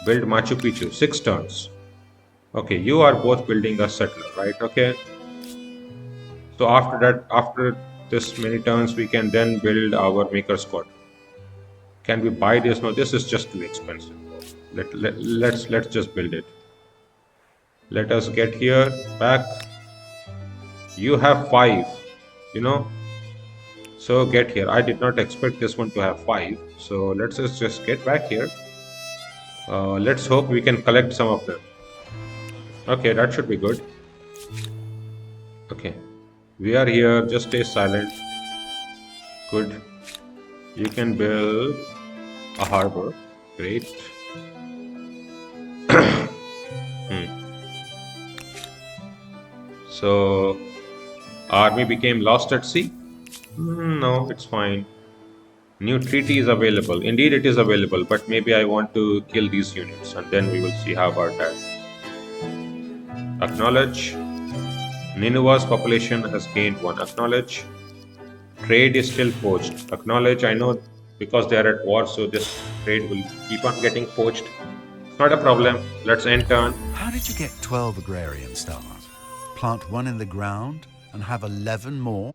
Build Machu Picchu, 6 turns. Okay, you are both building a settler, right? Okay. So after that, after this many turns, we can then build our maker squad. Can we buy this? No, this is just too expensive. Let's just build it. Let us get here back. You have 5, you know. So get here. I did not expect this one to have 5. So let's just get back here. Let's hope we can collect some of them. Okay, that should be good. Okay, we are here. Just stay silent. Good. You can build a harbor. Great. So, army became lost at sea? No, it's fine. New treaty is available. Indeed, it is available, but maybe I want to kill these units and then we will see how about that. Acknowledge. Nineveh's population has gained 1. Acknowledge. Trade is still poached. Acknowledge. I know because they are at war, so this trade will keep on getting poached. It's not a problem. Let's end turn. How did you get 12 agrarian stars? Plant 1 in the ground and have 11 more?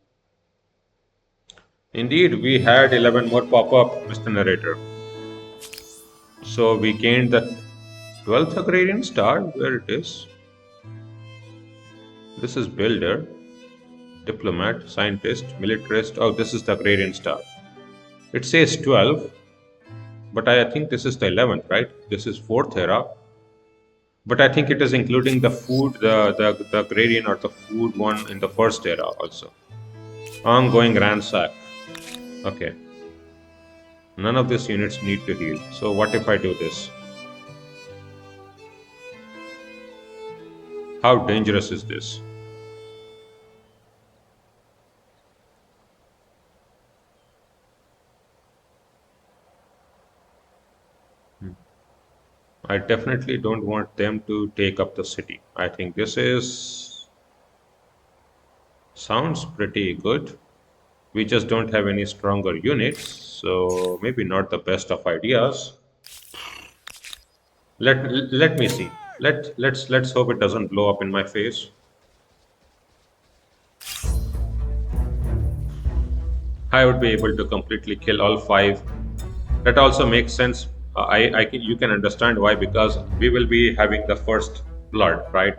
Indeed, we had 11 more pop up, Mr. Narrator. So we gained the 12th agrarian star. Where it is? This is builder, diplomat, scientist, militarist. Oh, this is the agrarian star. It says 12, but I think this is the 11th, right? This is 4th era. But I think it is including the food, the agrarian or the food one in the 1st era also. Ongoing ransack. Okay. None of these units need to heal. So what if I do this? How dangerous is this? I definitely don't want them to take up the city. I think this sounds pretty good. We just don't have any stronger units, so maybe not the best of ideas. Let me see. Let's hope it doesn't blow up in my face. I would be able to completely kill all 5. That also makes sense. You can understand why, because we will be having the first blood, right?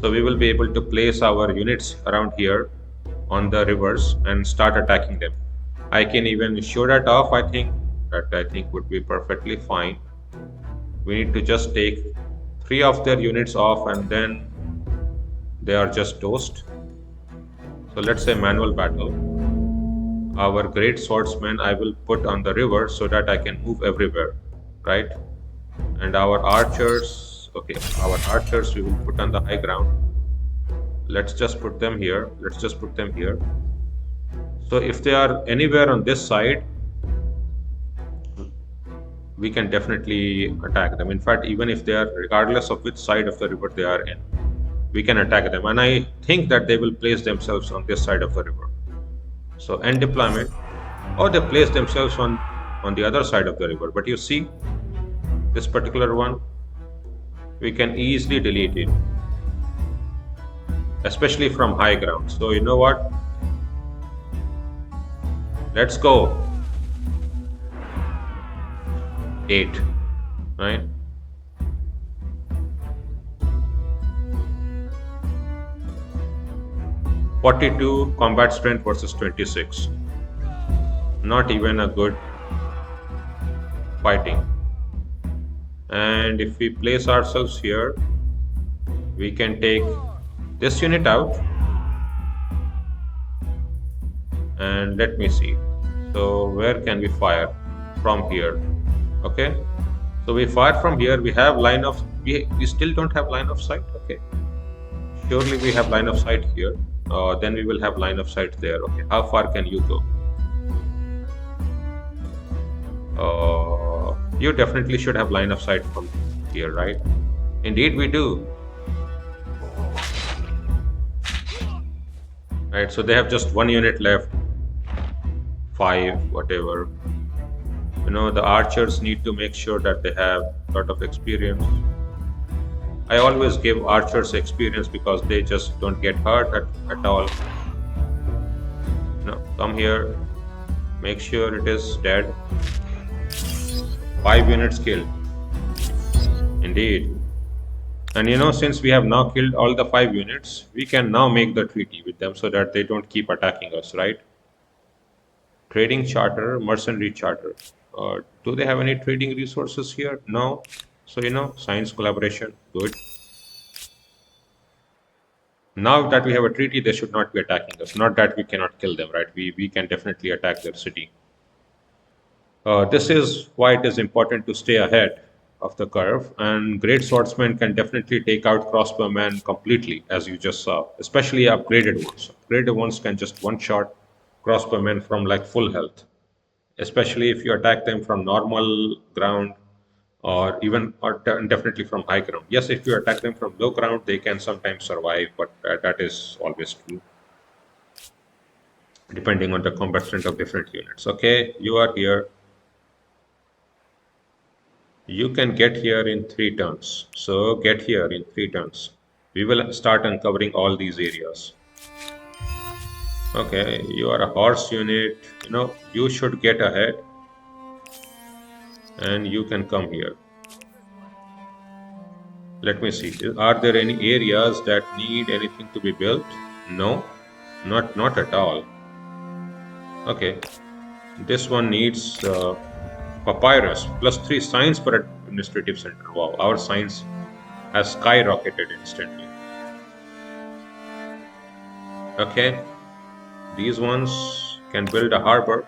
So we will be able to place our units around here on the rivers and start attacking them. I can even show that off. I think would be perfectly fine. We need to just take 3 of their units off and then they are just toast. So let's say manual battle. Our great swordsmen I will put on the river so that I can move everywhere, right? And our archers, okay, our archers we will put on the high ground. Let's just put them here. Let's just put them here. So if they are anywhere on this side, we can definitely attack them. In fact, even if they are, regardless of which side of the river they are in, we can attack them. And I think that they will place themselves on this side of the river. So end deployment, or they place themselves on the other side of the river. But you see, this particular one, we can easily delete it, especially from high ground. So you know what? Let's go. 8, right? "42 combat strength versus 26. Not even a good fighting. And if we place ourselves here, we can take this unit out. And let me see. So where can we fire? From here. Okay. So we fire from here. We have line of, we still don't have line of sight. Okay. Surely we have line of sight here. Then we will have line of sight there. Okay. How far can you go? You definitely should have line of sight from here, right? Indeed, we do. Right. So they have just one unit left. 5, whatever. The archers need to make sure that they have a lot of experience. I always give archers experience because they just don't get hurt at all. Come here, make sure it is dead. 5 units killed. Indeed. And since we have now killed all the 5 units, we can now make the treaty with them so that they don't keep attacking us, right? Trading charter, mercenary charter. Do they have any trading resources here? No. So, science collaboration, good. Now that we have a treaty, they should not be attacking us. Not that we cannot kill them, right? We can definitely attack their city. This is why it is important to stay ahead of the curve. And great swordsmen can definitely take out crossbowmen completely, as you just saw, especially upgraded ones. Upgraded ones can just one-shot crossbowmen from like full health, especially if you attack them from normal ground or definitely from high ground. Yes, if you attack them from low ground, they can sometimes survive, but that is always true, depending on the combat strength of different units. Okay, you are here. You can get here in 3 turns. So get here in 3 turns. We will start uncovering all these areas. Okay, you are a horse unit. You should get ahead. And you can come here. Let me see. Are there any areas that need anything to be built? No, not at all. Okay, this one needs papyrus +3 science per administrative center. Wow, our science has skyrocketed instantly. Okay, these ones can build a harbor.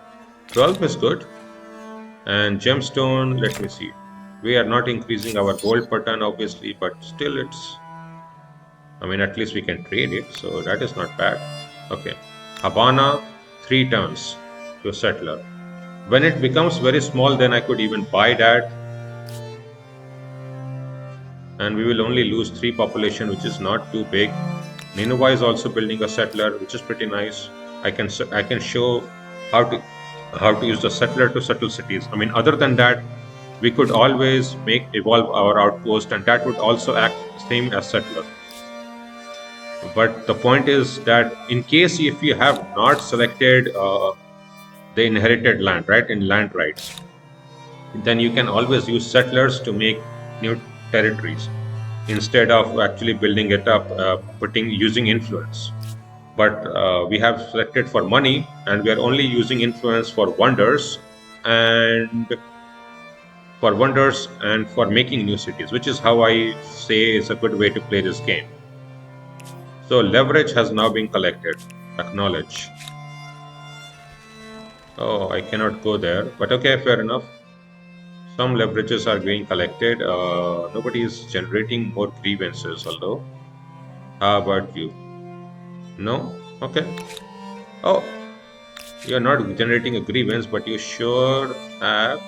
12 is good. And gemstone, let me see. We are not increasing our gold per ton, obviously, but still at least we can trade it, so that is not bad. Okay, Habana, 3 tons to settler. When it becomes very small, then I could even buy that. And we will only lose 3 population, which is not too big. Nineveh is also building a settler, which is pretty nice. I can show how to use the settler to settle cities. Other than that, we could always evolve our outpost, and that would also act same as settler. But the point is that in case if you have not selected the inherited land, right, in land rights, then you can always use settlers to make new territories instead of actually building it up, using influence. But we have selected for money, and we are only using influence for wonders and for making new cities, which is how I say is a good way to play this game. So leverage has now been collected. Acknowledge. Oh, I cannot go there, but okay, fair enough. Some leverages are being collected. Nobody is generating more grievances, although. How about you? No? Okay. Oh, you're not generating a grievance, but you sure have.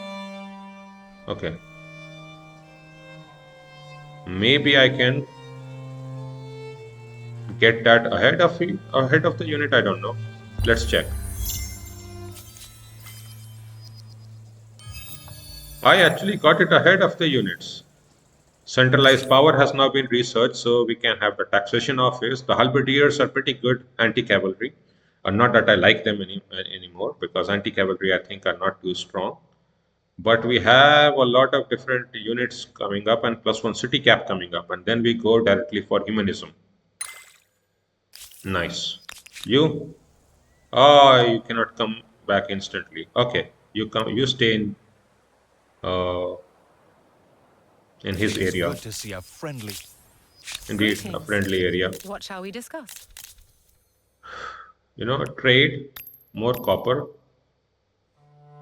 Okay. Maybe I can get that ahead of the unit. I don't know. Let's check. I actually got it ahead of the units. Centralized power has now been researched, so we can have the taxation office. The halberdiers are pretty good anti-cavalry. Not that I like them anymore, because anti-cavalry I think are not too strong. But we have a lot of different units coming up and plus one city cap coming up, and then we go directly for humanism. Nice. You? Oh, you cannot come back instantly. Okay, you come. You stay uh, in his It's area. good to see a friendly. Indeed, a Greetings. friendly area. What shall we discuss? Trade more copper.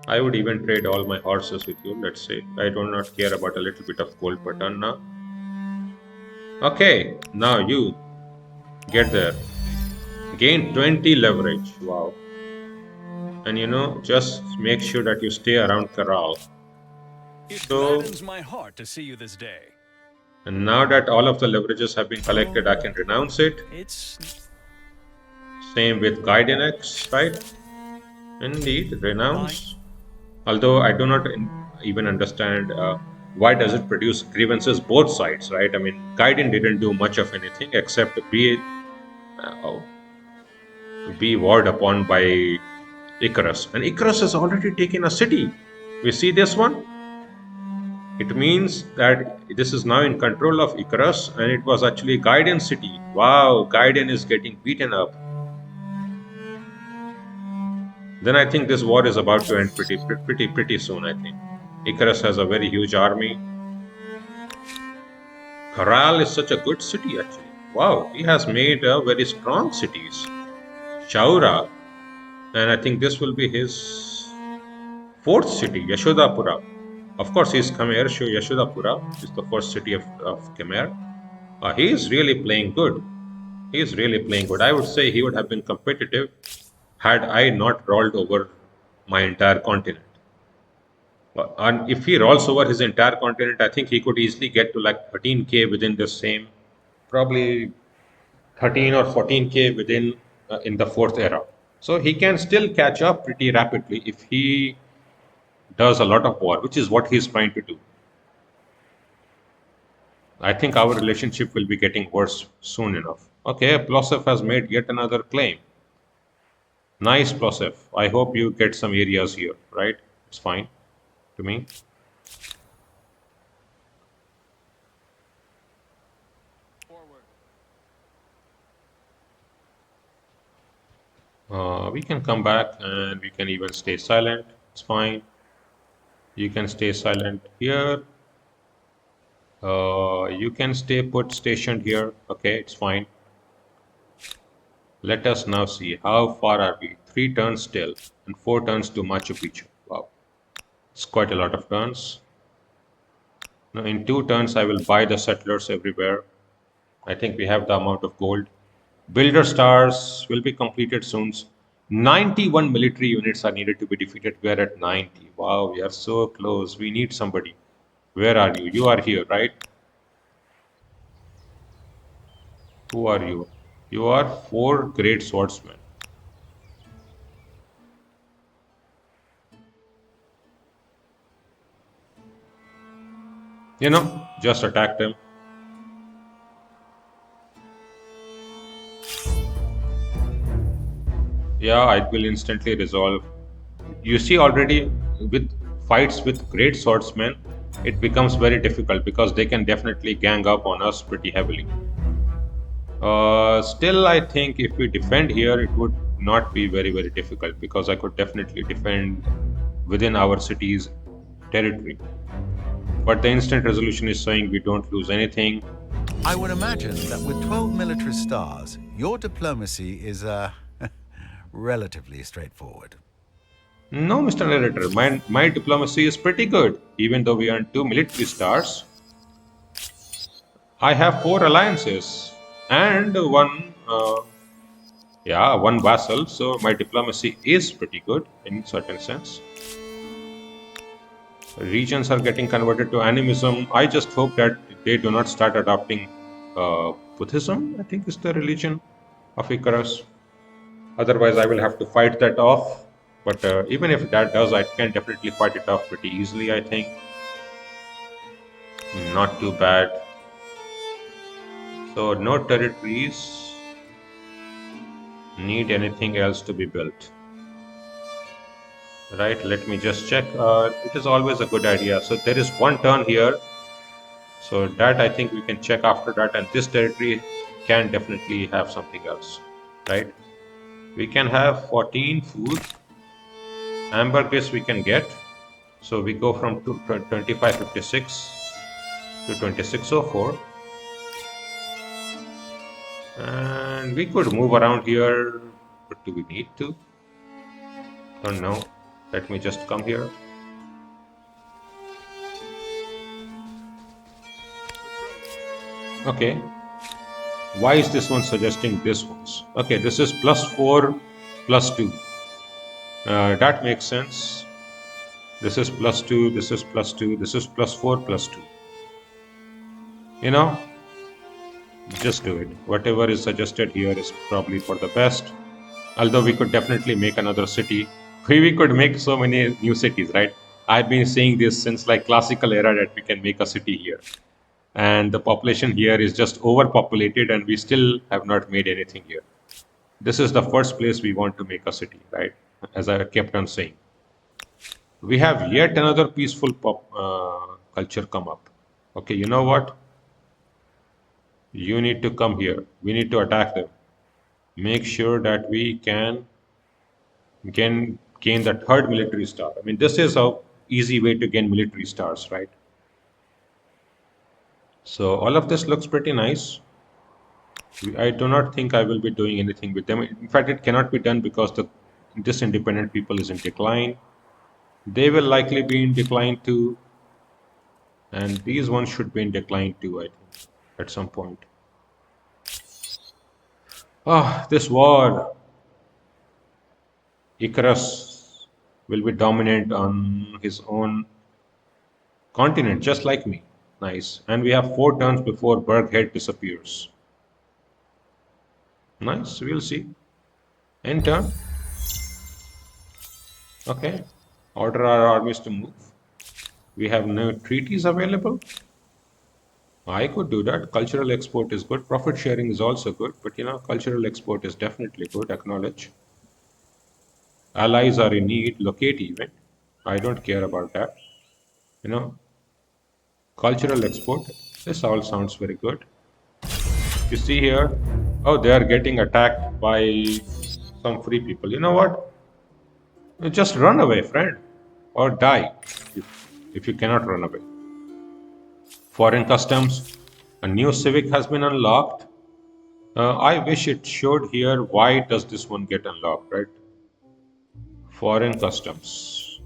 I would even trade all my horses with you. Let's say I do not care about a little bit of gold per ton now. Okay, now you get there. Gain 20 leverage. Wow. And just make sure that you stay around Corral. It So, gladdens my heart to see you this day. and now that all of the leverages have been collected, I can renounce it. It's Same with Guidenex, right? Indeed, I. renounce. Although I do not even understand why does it produce grievances both sides, right? I mean, Gaiden didn't do much of anything except be warred upon by Icarus, and Icarus has already taken a city. We see this one. It means that this is now in control of Icarus, and it was actually Gaiden city. Wow, Gaiden is getting beaten up. Then I think this war is about to end pretty soon. I think Icarus has a very huge army. Corral is such a good city, actually. Wow, he has made very strong cities. Shaura, and I think this will be his fourth city, Yashodhapura. Of course, he's Khmer, so Yashodhapura is the first city of Khmer. He is really playing good. He is really playing good. I would say he would have been competitive had I not rolled over my entire continent. And if he rolls over his entire continent, I think he could easily get to like 13K within the same, probably 13 or 14K within in the fourth era. So he can still catch up pretty rapidly if he does a lot of war, which is what he's trying to do. I think our relationship will be getting worse soon enough. Okay, Plosef has made yet another claim. Nice, Plosef. I hope you get some areas here, right? It's fine to me. We can come back and we can even stay silent. It's fine. You can stay silent here. You can stay put stationed here. Okay, it's fine. Let us now see how far are we. 3 turns still and 4 turns to Machu Picchu. Wow, it's quite a lot of turns. Now in 2 turns, I will buy the settlers everywhere. I think we have the amount of gold. Builder stars will be completed soon. 91 military units are needed to be defeated. We are at 90. Wow, we are so close. We need somebody. Where are you? You are here, right? Who are you? You are 4 great swordsmen. Just attack them. Yeah, it will instantly resolve. You see, already with fights with great swordsmen, it becomes very difficult because they can definitely gang up on us pretty heavily. Still, I think if we defend here, it would not be very, very difficult because I could definitely defend within our city's territory. But the instant resolution is saying we don't lose anything. I would imagine that with 12 military stars, your diplomacy is relatively straightforward. No, Mr. Narrator, my diplomacy is pretty good. Even though we earn 2 military stars, I have 4 alliances and one vassal. So my diplomacy is pretty good in certain sense. Regions are getting converted to animism. I just hope that they do not start adopting Buddhism, I think is the religion of Icarus. Otherwise, I will have to fight that off. But even if that does, I can definitely fight it off pretty easily, I think. Not too bad. So, no territories need anything else to be built. Right, let me just check. It is always a good idea. So there is one turn here. So that I think we can check after that. And this territory can definitely have something else. Right? We can have 14 food. Ambergris we can get. So we go from 2556 to 2604. And we could move around here. But do we need to? Don't know. Let me just come here. Okay. Why is this one suggesting this ones? Okay, this is +4 +2. That makes sense. This is +2, this is +2, this is +4 +2. You know, just do it. Whatever is suggested here is probably for the best. Although we could definitely make another city. We could make so many new cities, right? I've been saying this since like classical era that we can make a city here. And the population here is just overpopulated and we still have not made anything here. This is the first place we want to make a city, right? As I kept on saying. We have yet another peaceful culture come up. Okay, you know what? You need to come here. We need to attack them. Make sure that we can gain the third military star. I mean, this is a easy way to gain military stars, right? So all of this looks pretty nice. I do not think I will be doing anything with them. In fact, it cannot be done because this independent people is in decline. They will likely be in decline too. And these ones should be in decline too, I think, at some point. Ah, this war. Icarus will be dominant on his own continent, just like me. Nice. And we have 4 turns before Berghead disappears. Nice, we'll see. End turn. Okay. Order our armies to move. We have no treaties available. I could do that. Cultural export is good. Profit sharing is also good. But you know, cultural export is definitely good. Acknowledge. Allies are in need. Locate event. I don't care about that. You know, cultural export. This all sounds very good. You see here, oh, they are getting attacked by some free people. You know what? You just run away, friend, or die if you cannot run away. Foreign customs. A new civic has been unlocked. I wish it showed here why does this one get unlocked, right? Foreign customs,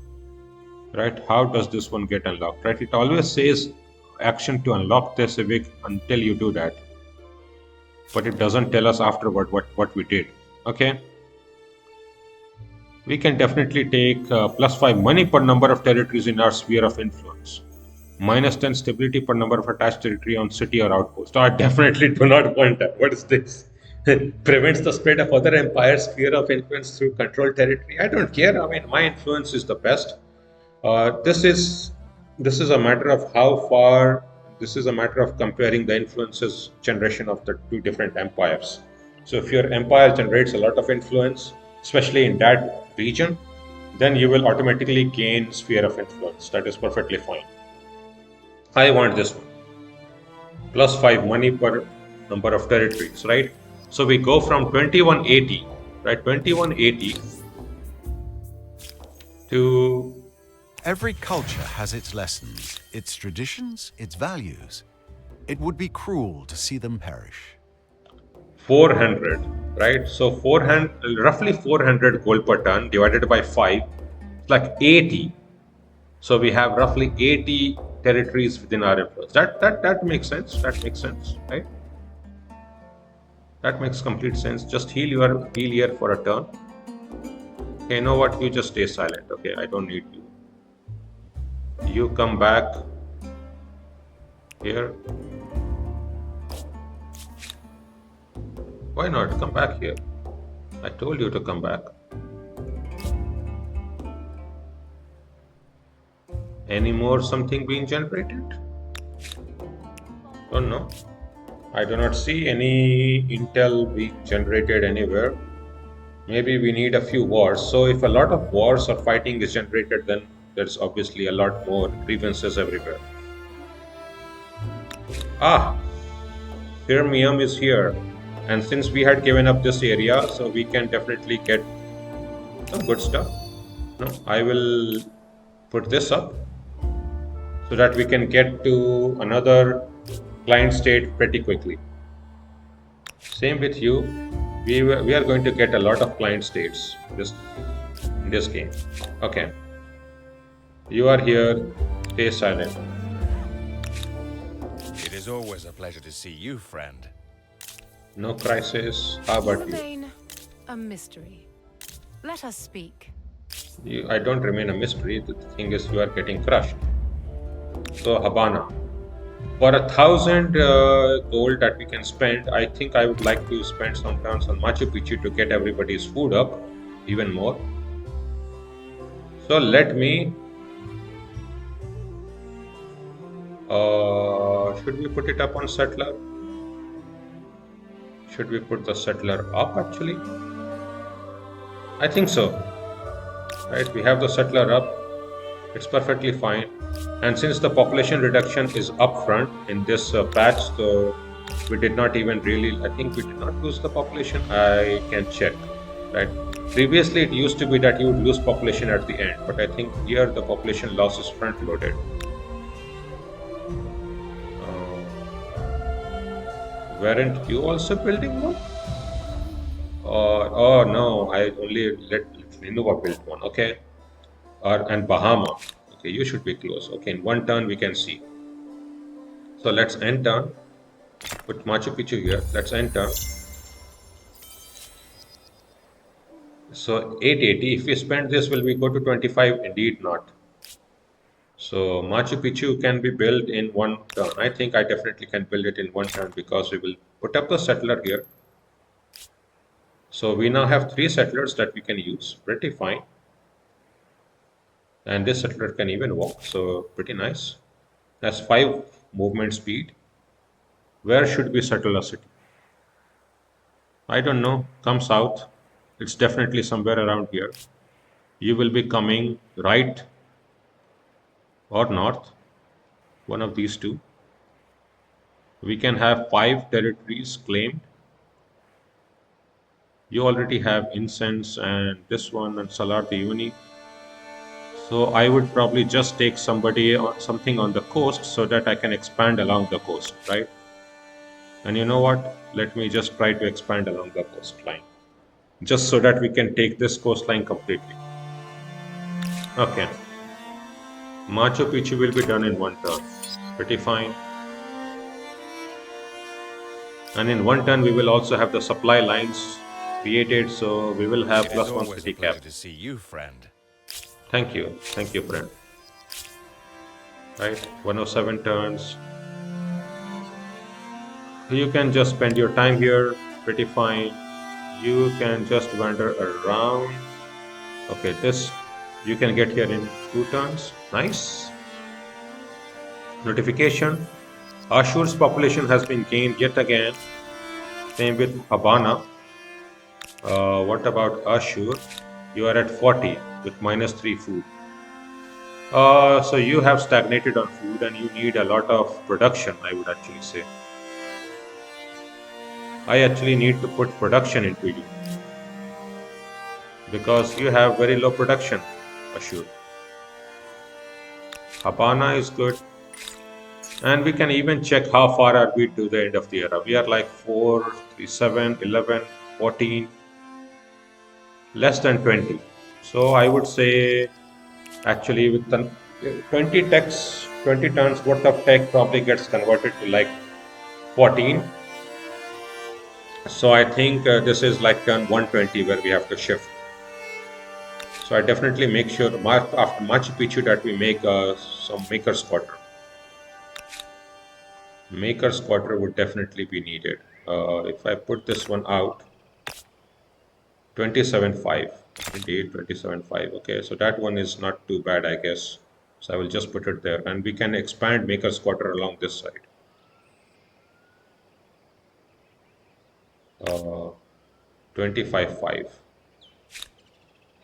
right? How does this one get unlocked, right? It always says action to unlock the civic until you do that, but it doesn't tell us afterward what we did. Okay, we can definitely take +5 money per number of territories in our sphere of influence. -10 stability per number of attached territory on city or outpost. I definitely do not want that. What is this? Prevents the spread of other empires' sphere of influence through controlled territory. I don't care. I mean, my influence is the best. This is a matter of how far. This is a matter of comparing the influences generation of the two different empires. So if your empire generates a lot of influence, especially in that region, then you will automatically gain sphere of influence. That is perfectly fine. I want this one. +5 money per number of territories, right? So we go from 2180, right? 2180 to Every culture has its lessons, its traditions, its values. It would be cruel to see them perish. 400, right? So 400, roughly 400 gold per ton divided by 5, it's like 80. So we have roughly 80 territories within our influence. That makes sense. That makes sense, right? That makes complete sense. Just heal here for a turn. Okay, you know what? You just stay silent. Okay, I don't need you. You come back here. Why not? Come back here. I told you to come back. Any more something being generated? Don't know. I do not see any intel being generated anywhere. Maybe we need a few wars. So if a lot of wars or fighting is generated, then there's obviously a lot more grievances everywhere. Ah, Firmium is here. And since we had given up this area, so we can definitely get some good stuff. No, I will put this up so that we can get to another client state pretty quickly. Same with you. We are going to get a lot of client states in this game. Okay. You are here. Stay silent. It is always a pleasure to see you, friend. No crisis. How Is about the you? vein a mystery? Let us speak. I don't remain a mystery. The thing is, you are getting crushed. So, Habana, for 1,000 gold that we can spend, I think I would like to spend some turns on Machu Picchu to get everybody's food up even more. So, let me. Should we put it up on settler? Should we put the settler up actually? I think so. Right? We have the settler up. It's perfectly fine. And since the population reduction is upfront in this patch, so we did not even really, I think we did not lose the population. I can check, right? Previously, it used to be that you would lose population at the end, but I think here the population loss is front loaded. Weren't you also building one? Oh no, I only let Innova build one. Okay, and Bahama. Okay, you should be close. Okay, in one turn we can see. So let's end turn. Put Machu Picchu here. Let's end turn. So 880. If we spend this, will we go to 25? Indeed not. So Machu Picchu can be built in one turn. I think I definitely can build it in one turn because we will put up the settler here. So we now have 3 settlers that we can use. Pretty fine. And this settler can even walk. So pretty nice. That's 5 movement speed. Where should we settle a city? I don't know. Come south. It's definitely somewhere around here. You will be coming right or north, one of these two. We can have 5 territories claimed. You already have incense and this one and Salar de Uyuni. So I would probably just take somebody or something on the coast so that I can expand along the coast, right? And you know what? Let me just try to expand along the coastline, just so that we can take this coastline completely. Okay. Machu Picchu will be done in one turn. Pretty fine. And in one turn, we will also have the supply lines created, so we will have It is +1 always a city pleasure cap. to see you, friend. Thank you, friend. Right, 107 turns. You can just spend your time here, pretty fine. You can just wander around. Okay, this you can get here in 2 turns. Nice. Notification. Ashur's population has been gained yet again. Same with Habana. What about Ashur? You are at 40 with -3 food. So you have stagnated on food and you need a lot of production, I would actually say. I actually need to put production into you because you have very low production, Ashur. Habana is good. And we can even check how far are we to the end of the era. We are like 4, 3, 7, 11, 14, less than 20. So I would say actually with the 20 techs, 20 tons worth of tech probably gets converted to like 14. So I think this is like turn 120 where we have to shift. So I definitely make sure after Machu Picchu that we make some Maker's Quarter. Maker's Quarter would definitely be needed. If I put this one out, 27.5. Indeed, 27.5. Okay, so that one is not too bad, I guess. So I will just put it there. And we can expand Maker's Quarter along this side. 25.5.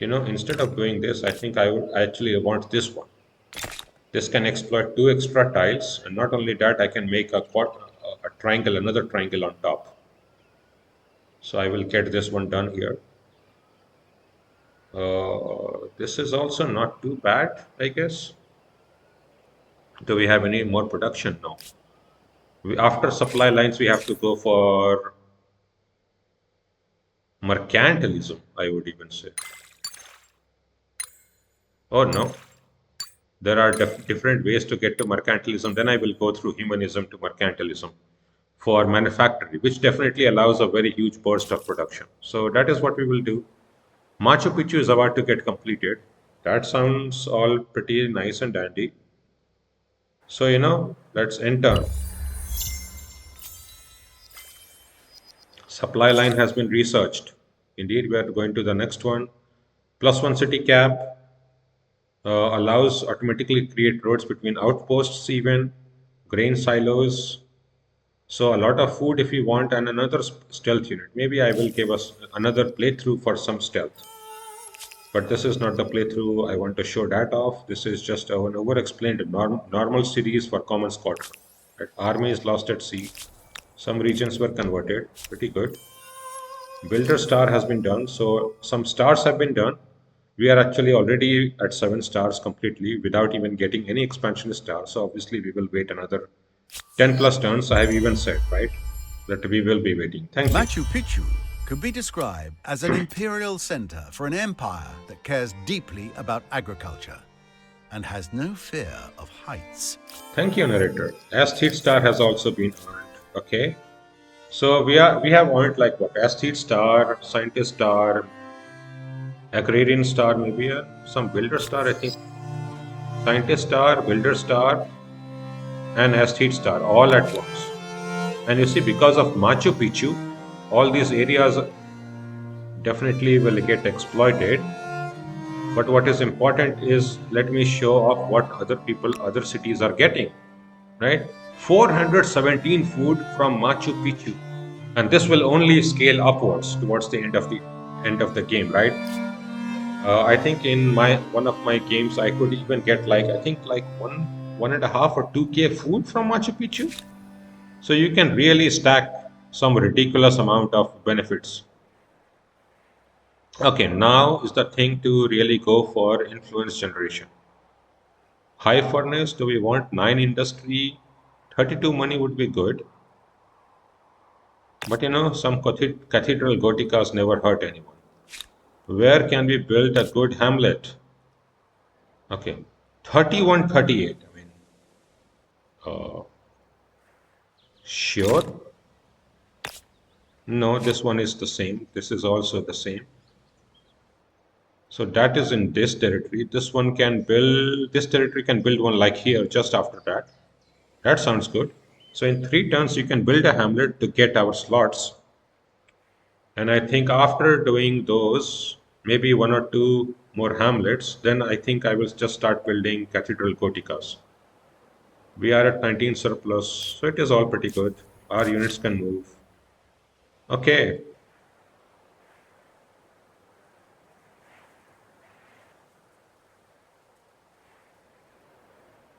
Instead of doing this, I think I would actually want this one. This can exploit 2 extra tiles, and not only that, I can make a triangle, another triangle on top. So I will get this one done here. This is also not too bad, I guess. Do we have any more production? No. After supply lines, we have to go for mercantilism, I would even say. Oh no, there are different ways to get to mercantilism. Then I will go through humanism to mercantilism for manufactory, which definitely allows a very huge burst of production. So that is what we will do. Machu Picchu is about to get completed. That sounds all pretty nice and dandy. So, let's enter. Supply line has been researched. Indeed, we are going to the next one. +1 city cap allows automatically create roads between outposts, even grain silos. So a lot of food if we want, and another stealth unit. Maybe I will give us another playthrough for some stealth. But this is not the playthrough I want to show that off. This is just an over-explained normal series for common squadron. Right? Army is lost at sea. Some regions were converted. Pretty good. Builder star has been done. So some stars have been done. We are actually already at 7 stars completely without even getting any expansion stars. So obviously we will wait another 10 plus turns. I have even said, right, that we will be waiting. Thank you. Machu Picchu could be described as an imperial center for an empire that cares deeply about agriculture and has no fear of heights. Thank you, narrator. Aesthete star has also been earned. Okay. So we have earned like what? Aesthete star, scientist star, agrarian star, maybe some builder star, I think. Scientist star, builder star, and aesthete star all at once. And you see, because of Machu Picchu, all these areas definitely will get exploited. But what is important is, let me show off what other people, other cities are getting, right? 417 food from Machu Picchu, and this will only scale upwards towards the end of the game, right? I think in my one of my games, I could even get I think like 1.5 or 2K food from Machu Picchu. So you can really stack some ridiculous amount of benefits. Okay, now is the thing to really go for influence generation. High furnace, do we want 9 industry? 32 money would be good. But some cathedral goticas never hurt anyone. Where can we build a good hamlet? Okay, 31, 38. I mean, uh, sure. No, this one is the same. This is also the same. So that is in this territory. This territory can build one like here just after that. That sounds good. So in 3 turns, you can build a hamlet to get our slots. And I think after doing those, maybe 1 or 2 more hamlets, then I think I will just start building cathedral goticas. We are at 19 surplus, so it is all pretty good. Our units can move. Okay.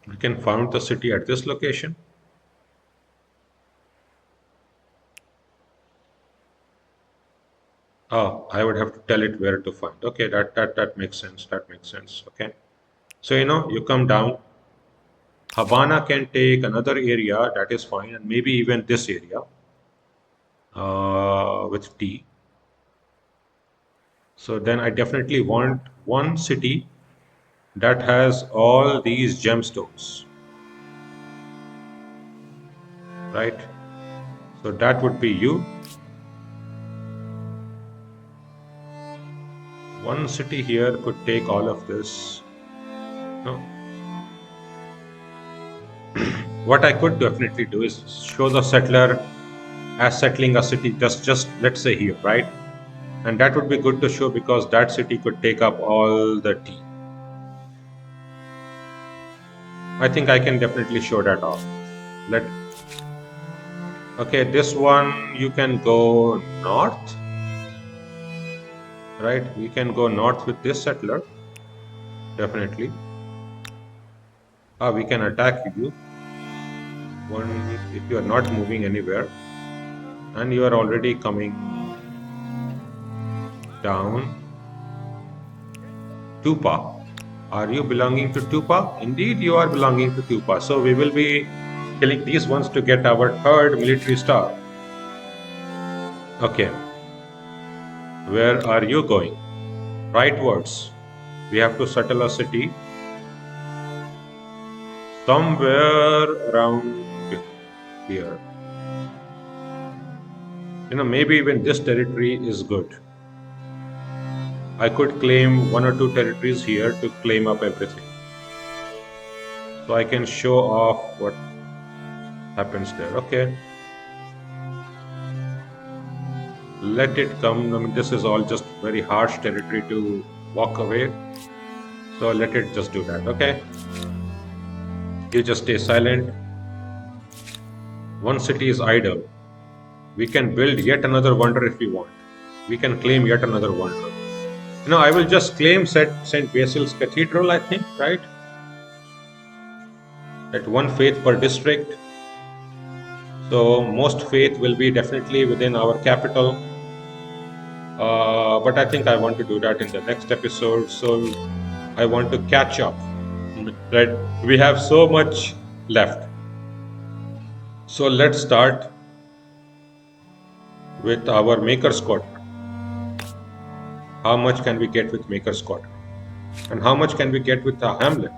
We can found the city at this location. Oh, I would have to tell it where to find. Okay, that makes sense. That makes sense. Okay. So you come down. Havana can take another area, that is fine, and maybe even this area with T. So then I definitely want one city that has all these gemstones, right? So that would be you. One city here could take all of this. No. What I could definitely do is show the settler as settling a city, just let's say here, right? And that would be good to show because that city could take up all the tea. I think I can definitely show that off. Okay, this one you can go north. right? We can go north with this settler, definitely. We can attack you. One, if you are not moving anywhere, and you are already coming down. Tupa. Are you belonging to Tupa? Indeed, you are belonging to Tupa. So we will be killing these ones to get our third military star. Okay, where are you going? Rightwards. We have to settle a city somewhere around here. Maybe even this territory is good. I could claim one or two territories here to claim up everything. So I can show off what happens there. Okay. Let it come. I mean, this is all just very harsh territory to walk away. So let it just do that. Okay. You just stay silent. One city is idle. We can build yet another wonder if we want. We can claim yet another wonder. I will just claim St. Basil's Cathedral, I think, right? At one faith per district. So most faith will be definitely within our capital. But I think I want to do that in the next episode. So I want to catch up. Right? We have so much left. So let's start with our Maker's Quarter. How much can we get with Maker's Quarter? And how much can we get with a Hamlet?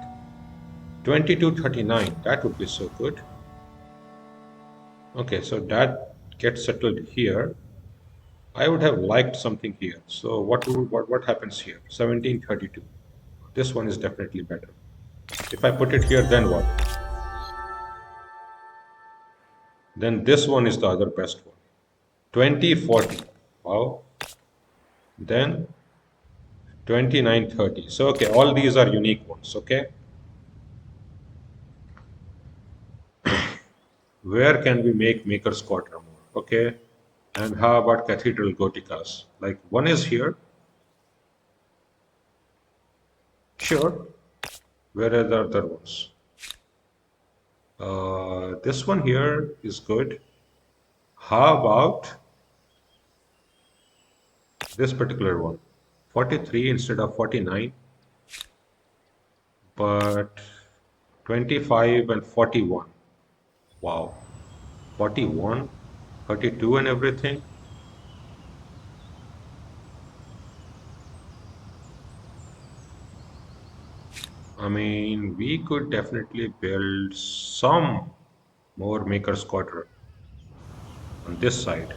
2239. That would be so good. Okay, so that gets settled here. I would have liked something here. So what happens here? 1732. This one is definitely better. If I put it here, then what? Then this one is the other best one. 2040. Wow. Then 2930. So okay, all these are unique ones. Okay. Where can we make Maker's Quarter more? Okay. And how about Cathedral Goticas? Like one is here. Sure. Where are the other ones? This one here is good. How about this particular one? 43 instead of 49, but 25 and 41. Wow. 41, 32 and everything. I mean, we could definitely build some more Maker's Quarter on this side.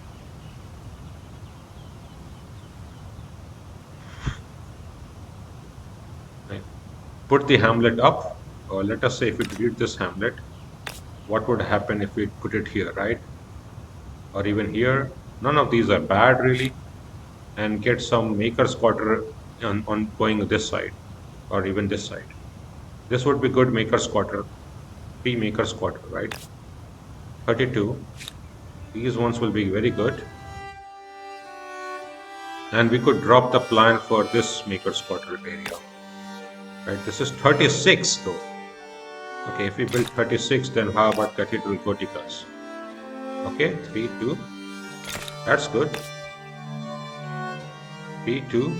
Right. Put the hamlet up, or let us say if we delete this hamlet, what would happen if we put it here, right? Or even here. None of these are bad really. And get some Maker's Quarter on going this side, or even this side. This would be good Maker's Quarter, Maker's Quarter, right? 32. These ones will be very good. And we could drop the plan for this Maker's Quarter area. Right, this is 36 though. Okay, if we build 36, then how about Cathedral Goticas? Okay, 3, 2. That's good. 3, 2.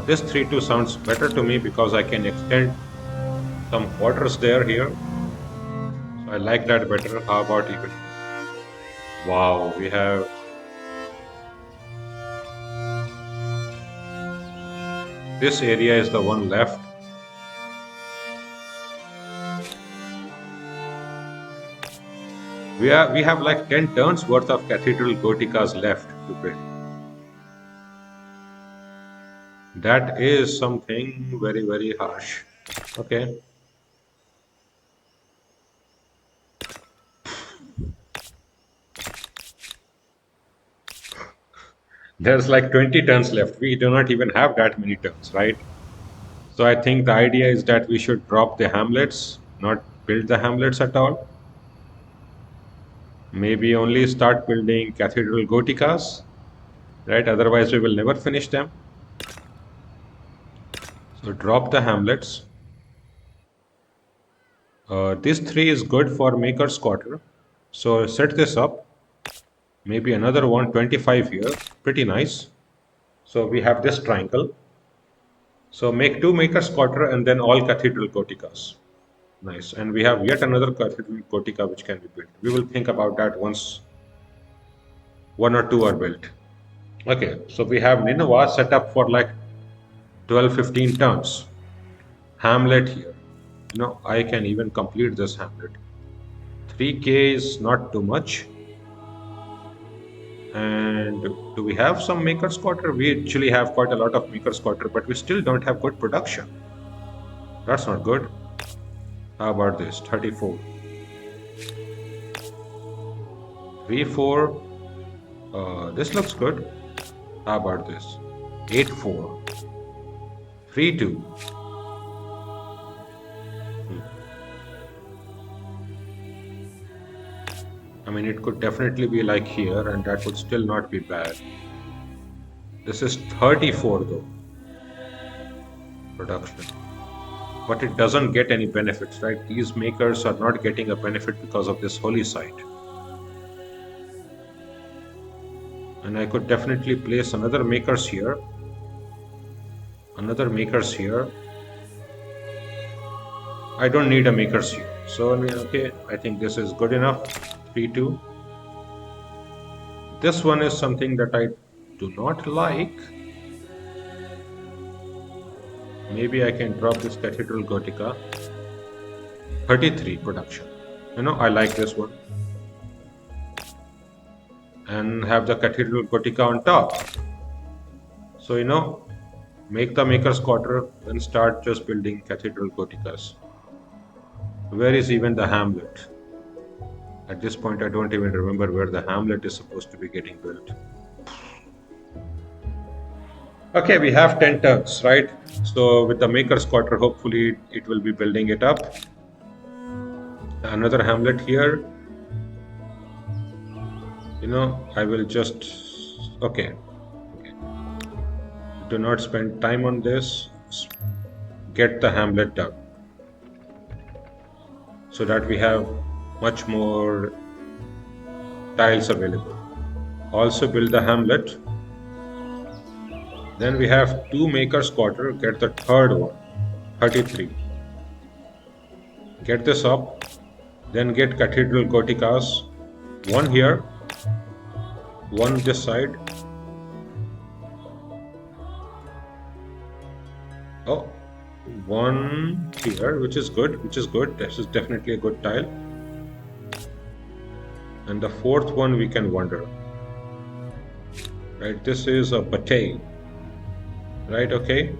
This 3, 2 sounds better to me because I can extend some quarters there here. So I like that better. How about even? Wow, we have. This area is the one left. We have like 10 turns worth of Cathedral Goticas left to build. That is something very, very harsh. Okay. There's like 20 turns left. We do not even have that many turns, right? So I think the idea is that we should drop the hamlets, not build the hamlets at all. Maybe only start building cathedral goticas, right? Otherwise, we will never finish them. So drop the hamlets. This 3 is good for Maker's Quarter. So set this up. Maybe another 125 here. Pretty nice. So we have this triangle. So make 2 Maker's Quarter and then all cathedral goticas. Nice. And we have yet another cathedral gotica which can be built. We will think about that once 1 or 2 are built. Okay, so we have Nineveh set up for like 12, 15 turns. Hamlet here. I can even complete this hamlet. 3K is not too much. And do we have some Maker's Quarter? We actually have quite a lot of Maker's Quarter, but we still don't have good production. That's not good. How about this? 34. 3, 4. This looks good. How about this? 8, 4. 3, 2. I mean, it could definitely be like here, and that would still not be bad. This is 34 though, production. But it doesn't get any benefits, right? These makers are not getting a benefit because of this holy site. And I could definitely place another makers here. Another makers here. I don't need a makers here. So, okay, I think this is good enough. 3, 2. This one is something that I do not like. Maybe I can drop this cathedral gotica. 33 production. I like this one. And have the cathedral gotica on top. So, make the Maker's Quarter and start just building cathedral goticas. Where is even the hamlet? At this point, I don't even remember where the hamlet is supposed to be getting built. Okay, we have 10 turns, right? So with the Maker's Quarter, hopefully it will be building it up. Another hamlet here. I will just... Okay. Do not spend time on this. Get the hamlet done. So that we have much more tiles available. Also build the hamlet. Then we have 2 Maker's Quarter. Get the third one. 33. Get this up. Then get cathedral goticas. 1 here. 1 this side. Oh, 1 here, which is good. This is definitely a good tile. And the 4th one we can wonder. Right, this is a batey. Right, okay.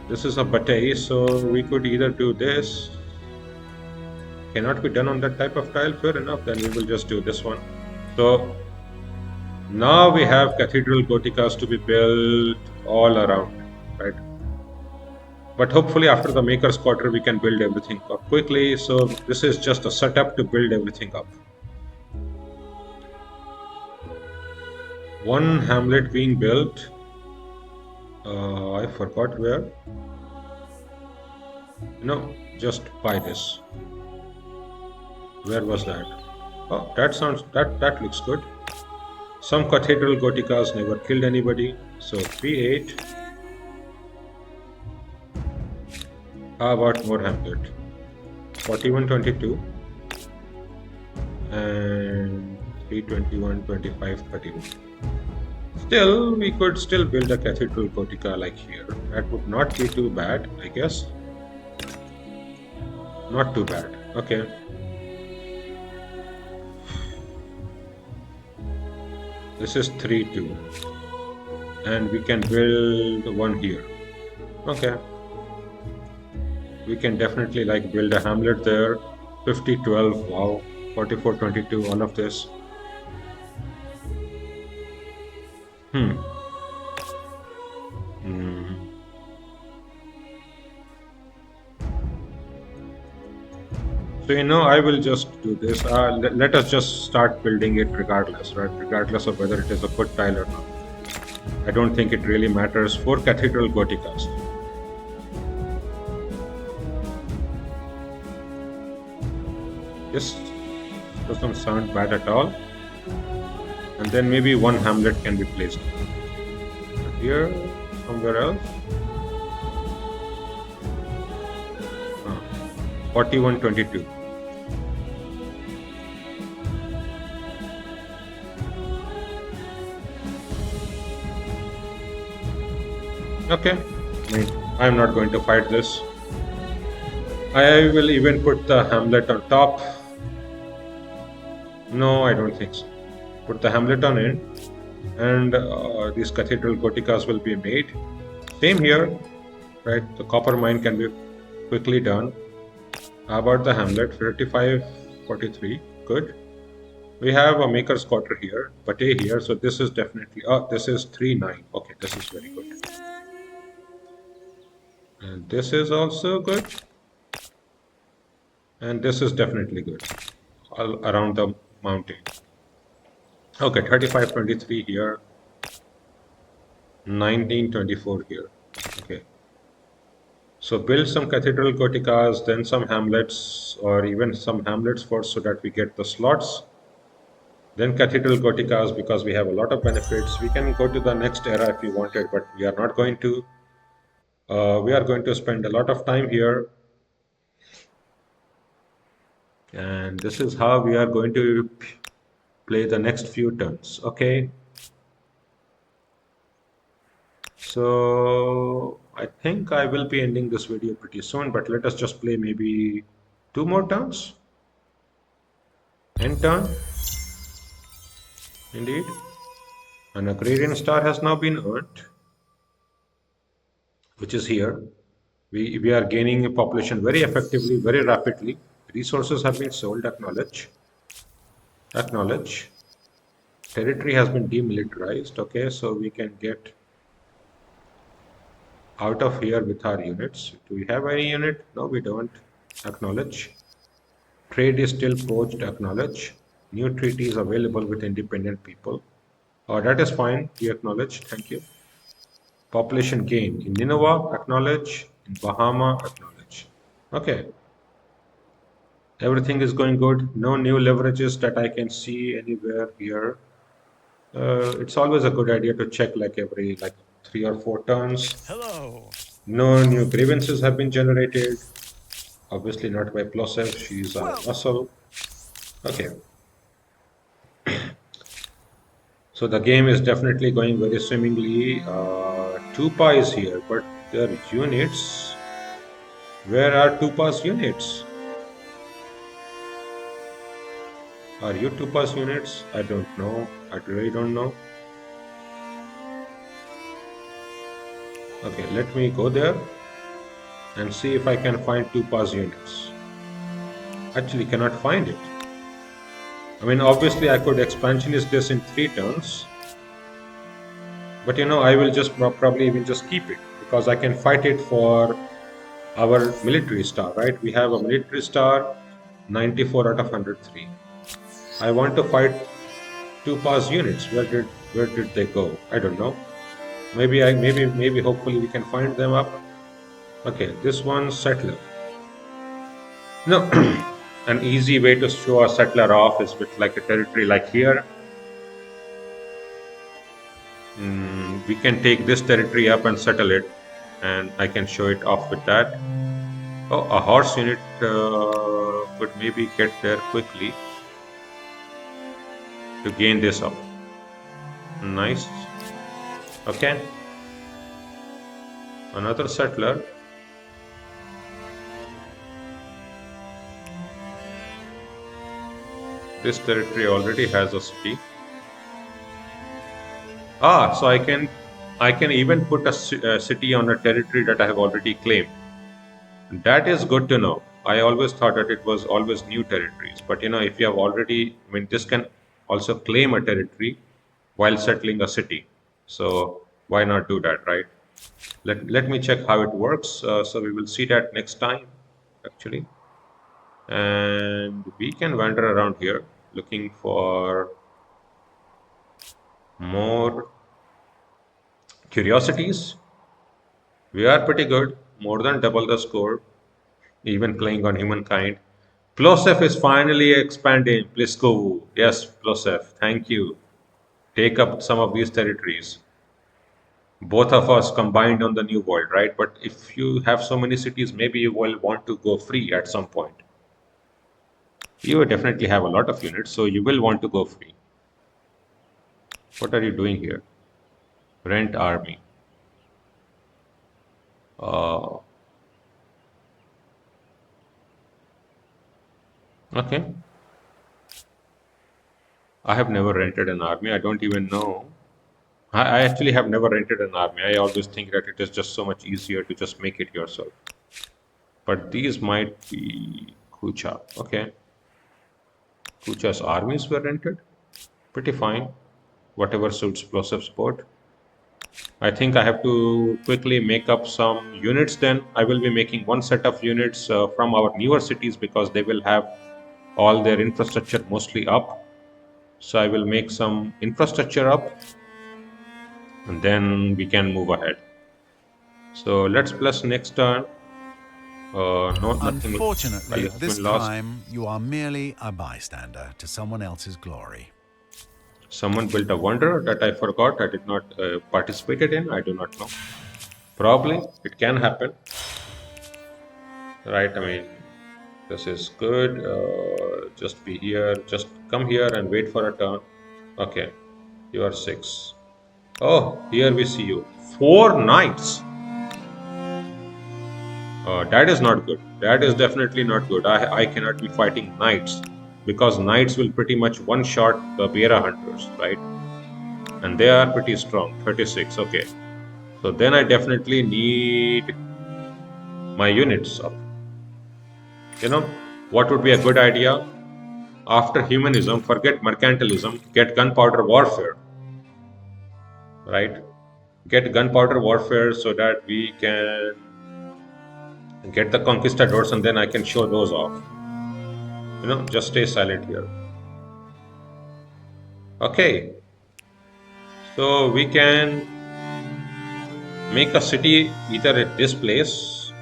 This is a batey, so we could either do this. Cannot be done on that type of tile. Fair enough, then we will just do this one. So now we have cathedral goticas to be built all around, right? But hopefully after the Maker's Quarter we can build everything up quickly. So this is just a setup to build everything up. 1 hamlet being built. I forgot where. Just buy this. Where was that? Oh, that looks good. Some cathedral goticas never killed anybody. So P8. How about more hamlet? 4122 and 321, 25, 31. Still, we could still build a cathedral gotica like here. That would not be too bad, I guess. Not too bad. Okay. This is 3, 2. And we can build 1 here. Okay. We can definitely build a hamlet there. 50, 12, wow. 44, 22, all of this. So, I will just do this. Let us just start building it regardless, right? Regardless of whether it is a good tile or not. I don't think it really matters. 4 cathedral goticas. This doesn't sound bad at all. And then maybe one hamlet can be placed here, somewhere else. 4122. Okay. I'm not going to fight this. I will even put the hamlet on top. No, I don't think so. Put the hamlet on in, and these cathedral goticas will be made. Same here, right? The copper mine can be quickly done. How about the hamlet? 35, 43. Good. We have a maker's quarter here, but A here, so this is definitely. Oh, this is 3-9. Okay, this is very good. And this is also good. And this is definitely good. All around the mountain. Okay, 3523 here. 1924 here. Okay. So build some cathedral goticas, then some hamlets, or even some hamlets first so that we get the slots. Then cathedral goticas because we have a lot of benefits. We can go to the next era if you wanted, but we are not going to. We are going to spend a lot of time here. And this is how we are going to play the next few turns. Okay. So I think I will be ending this video pretty soon, but let us just play maybe 2 more turns. End turn. Indeed. An agrarian star has now been earned, which is here. We are gaining a population very effectively, very rapidly. Resources have been sold. Acknowledge. Acknowledge. Territory has been demilitarized. Okay, so we can get out of here with our units. Do we have any unit? No, we don't. Acknowledge. Trade is still poached. Acknowledge. New treaties available with independent people. That is fine. We acknowledge. Thank you. Population gain. In Nineveh, acknowledge. In Bahama, acknowledge. Okay. Everything is going good. No new leverages that I can see anywhere here. It's always a good idea to check every 3 or 4 turns. Hello. No new grievances have been generated. Obviously not by Plossev. She's a muscle. Okay. So the game is definitely going very swimmingly. Tupa is here, but their units. Where are Tupa's units? Are you Tupa's units? I don't know. I really don't know. Okay, let me go there and see if I can find Tupa's units. Actually, cannot find it. I mean, obviously, I could expansionist this in 3 turns. But I will just probably even just keep it because I can fight it for our military star, right? We have a military star, 94 out of 103. I want to fight Tupa's units. Where did they go? I don't know. Maybe hopefully we can find them up. Okay, this one settler. No, an easy way to show a settler off is with a territory like here. We can take this territory up and settle it, and I can show it off with that. Oh, a horse unit could maybe get there quickly to gain this up. Nice. Okay. Another settler. This territory already has a city. So I can even put a city on a territory that I have already claimed. That is good to know. I always thought that it was always new territories, but if you have already, this can also claim a territory while settling a city. So why not do that, right? Let me check how it works. So we will see that next time, actually. And we can wander around here looking for more curiosities. We are pretty good, more than double the score, even playing on Humankind. Plosef is finally expanding. Pliskov. Yes, Plosef. Thank you. Take up some of these territories. Both of us combined on the new world, right? But if you have so many cities, maybe you will want to go free at some point. You will definitely have a lot of units, so you will want to go free. What are you doing here? Rent army. Uh, okay. I have never rented an army. I don't even know. I actually have never rented an army. I always think that it is just so much easier to just make it yourself. But these might be Kucha. Okay. Kucha's armies were rented. Pretty fine. Whatever suits plosive sport. I think I have to quickly make up some units then. I will be making one set of units from our newer cities because they will have all their infrastructure mostly up. So I will make some infrastructure up and then we can move ahead. So let's plus next turn. No, nothing Unfortunately, has this been lost. time you are merely a bystander to someone else's glory. Someone built a wonder that I forgot. I did not participated in. I do not know. Probably it can happen, right? I mean, this is good. Just be here. Just come here and wait for a turn. Okay, you are 6. Oh, here we see you. 4 knights. That is not good. That is definitely not good. I cannot be fighting knights because knights will pretty much one-shot the Bera hunters, right? And they are pretty strong. 36. Okay. So then I definitely need my units up. You know, what would be a good idea? After humanism, forget mercantilism, get gunpowder warfare, right? Get gunpowder warfare so that we can get the conquistadors and then I can show those off. You know, just stay silent here. Okay, so we can make a city either at this place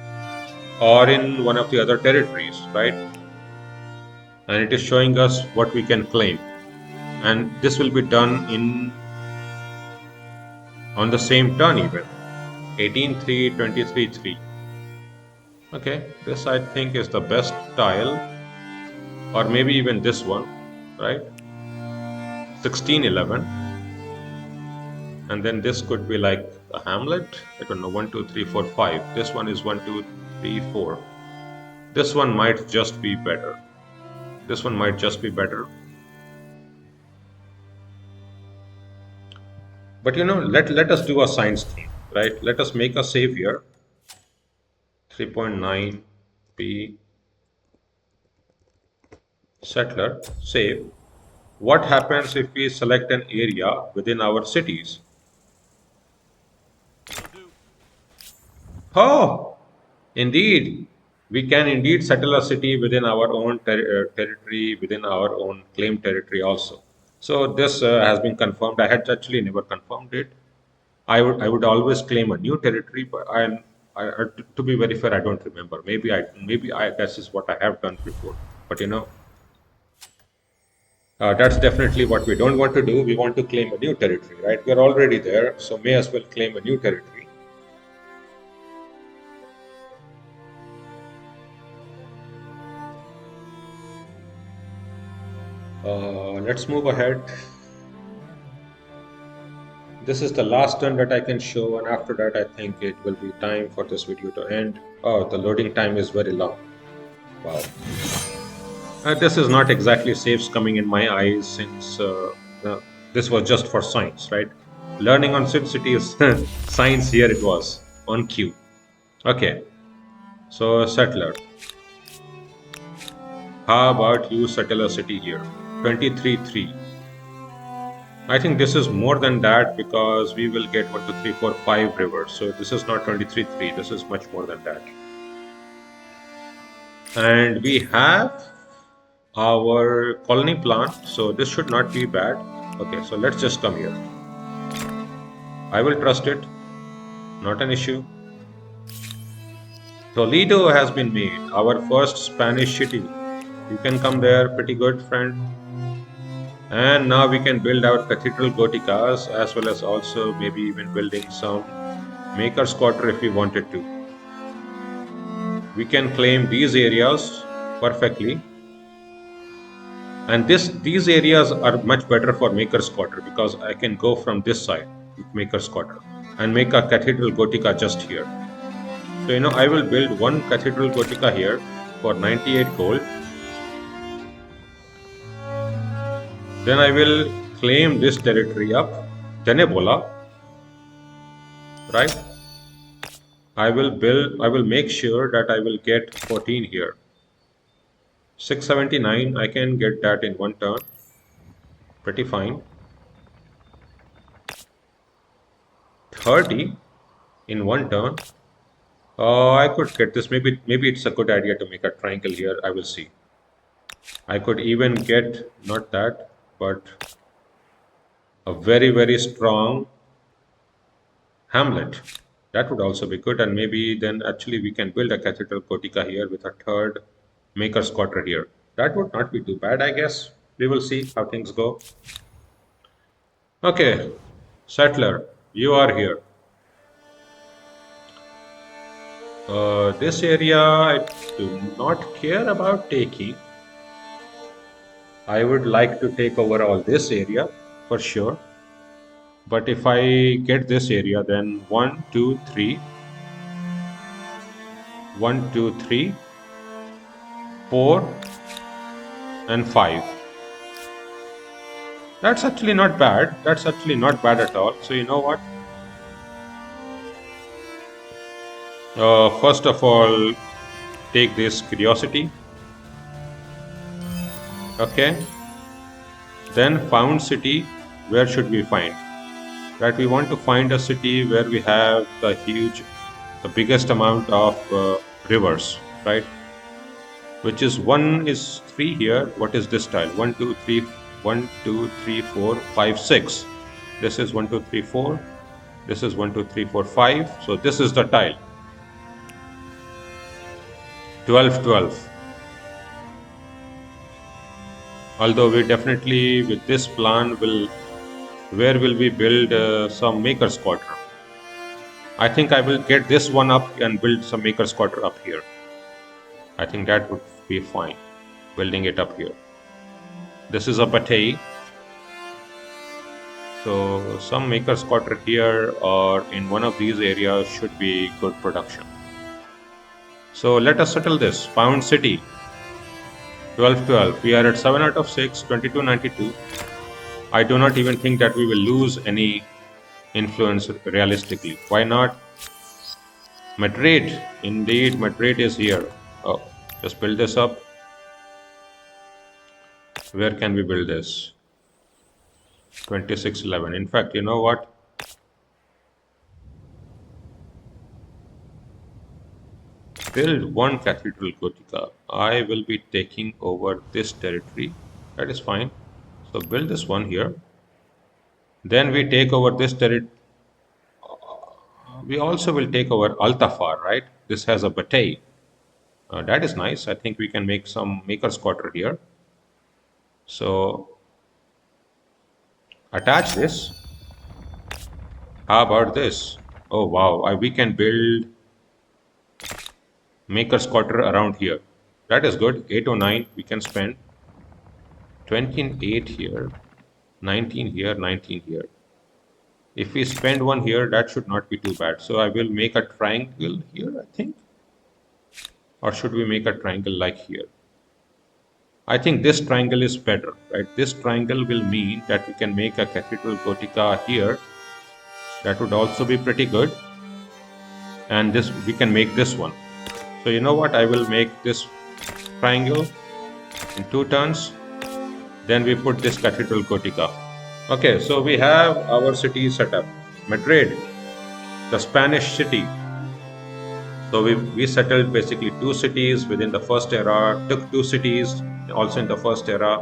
or in one of the other territories, right? And it is showing us what we can claim. And this will be done in on the same turn even. 18-3, 23-3. Okay, this I think is the best tile, or maybe even this one, right? 16-11. And then this could be like a hamlet. I don't know, 1, 2, 3, 4, 5. This one is 1, 2, 3, 4. This one might just be better. This one might just be better. But you know, let us do a science theme, right? Let us make a savior. 3.9 P settler save. What happens if we select an area within our cities? Oh, indeed. We can indeed settle a city within our own territory, within our own claim territory also. So this has been confirmed. I had actually never confirmed it. I would always claim a new territory, but to be very fair, I don't remember. Maybe I this is what I have done before. But you know, that's definitely what we don't want to do. We want to claim a new territory, right? We're already there, so may as well claim a new territory. Let's move ahead. This is the last turn that I can show, and after that, I think it will be time for this video to end. Oh, the loading time is very long. Wow. This is not exactly saves coming in my eyes since this was just for science, right? Learning on SimCity is science here it was on cue. Okay, so settler. How about you settle a city here? 23-3. I think this is more than that because we will get 1, 2, 3, 4, 5 rivers. So this is not 23-3. This is much more than that. And we have our colony plan, so this should not be bad. Okay, so let's just come here. I will trust it, not an issue. Toledo has been made, our first Spanish city. You can come there, pretty good, friend. And now we can build our cathedral goticas, as well as also maybe even building some maker's quarter if we wanted to. We can claim these areas perfectly. And these areas are much better for maker's quarter because I can go from this side with maker's quarter and make a cathedral gotica just here. So, I will build one cathedral gotica here for 98 gold. Then I will claim this territory up, Tenebola, right? I will make sure that I will get 14 here. 679, I can get that in one turn. Pretty fine. 30 in one turn. I could get this. Maybe it's a good idea to make a triangle here. I will see. I could even get not that, but a very, very strong hamlet. That would also be good. And maybe then actually we can build a cathedral gotica here with a third maker's quarter here. That would not be too bad, I guess. We will see how things go. Okay, settler, you are here. This area I do not care about taking. I would like to take over all this area for sure. But if I get this area, then 1, 2, 3, 1, 2, 3, 4, and 5. That's actually not bad. That's actually not bad at all. So you know what? First of all, take this curiosity. Okay. Then found city. Where should we find? Right. We want to find a city where we have the biggest amount of rivers. Right. Which is 1 is 3 here. What is this tile? 1, 2, 3, 1, 2, 3, 4, 5, 6. This is 1, 2, 3, 4. This is 1, 2, 3, 4, 5. So this is the tile. 12, 12. Although we definitely with this plan where will we build some maker's quarter? I think I will get this one up and build some maker's quarter up here. I think that would be fine, building it up here. This is a batey. So some maker's quarter here or in one of these areas should be good production. So let us settle this. Found city. 12, 12. We are at 7 out of 6, 22, 92. I do not even think that we will lose any influence realistically. Why not? Madrid. Indeed, Madrid is here. Oh, just build this up. Where can we build this? 2611. In fact, you know what? Build one cathedral gotica. I will be taking over this territory. That is fine. So build this one here. Then we take over this territory. We also will take over Altafar, right? This has a batey. That is nice. I think we can make some maker's quarter here. So attach this. How about this? Oh wow, we can build maker's quarter around here. That is good. 809 we can spend. 28 here, 19 here, 19 here. If we spend one here, that should not be too bad. So I will make a triangle here, I think. Or should we make a triangle like here? I think this triangle is better, right? This triangle will mean that we can make a cathedral gotica here. That would also be pretty good. And this we can make this one. So you know what? I will make this triangle in 2 turns. Then we put this cathedral gotica. Okay, so we have our city set up. Madrid, the Spanish city. So we settled basically 2 cities within the first era, took 2 cities also in the first era.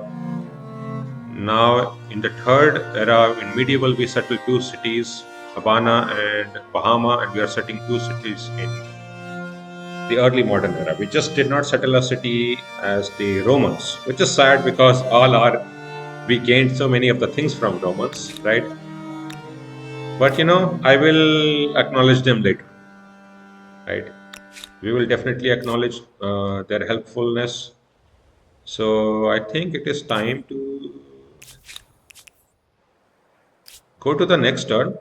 Now in the third era, in medieval, we settled 2 cities, Havana and Bahama, and we are setting 2 cities in the early modern era. We just did not settle a city as the Romans, which is sad because we gained so many of the things from Romans, right? But I will acknowledge them later, right? We will definitely acknowledge their helpfulness. So I think it is time to go to the next turn.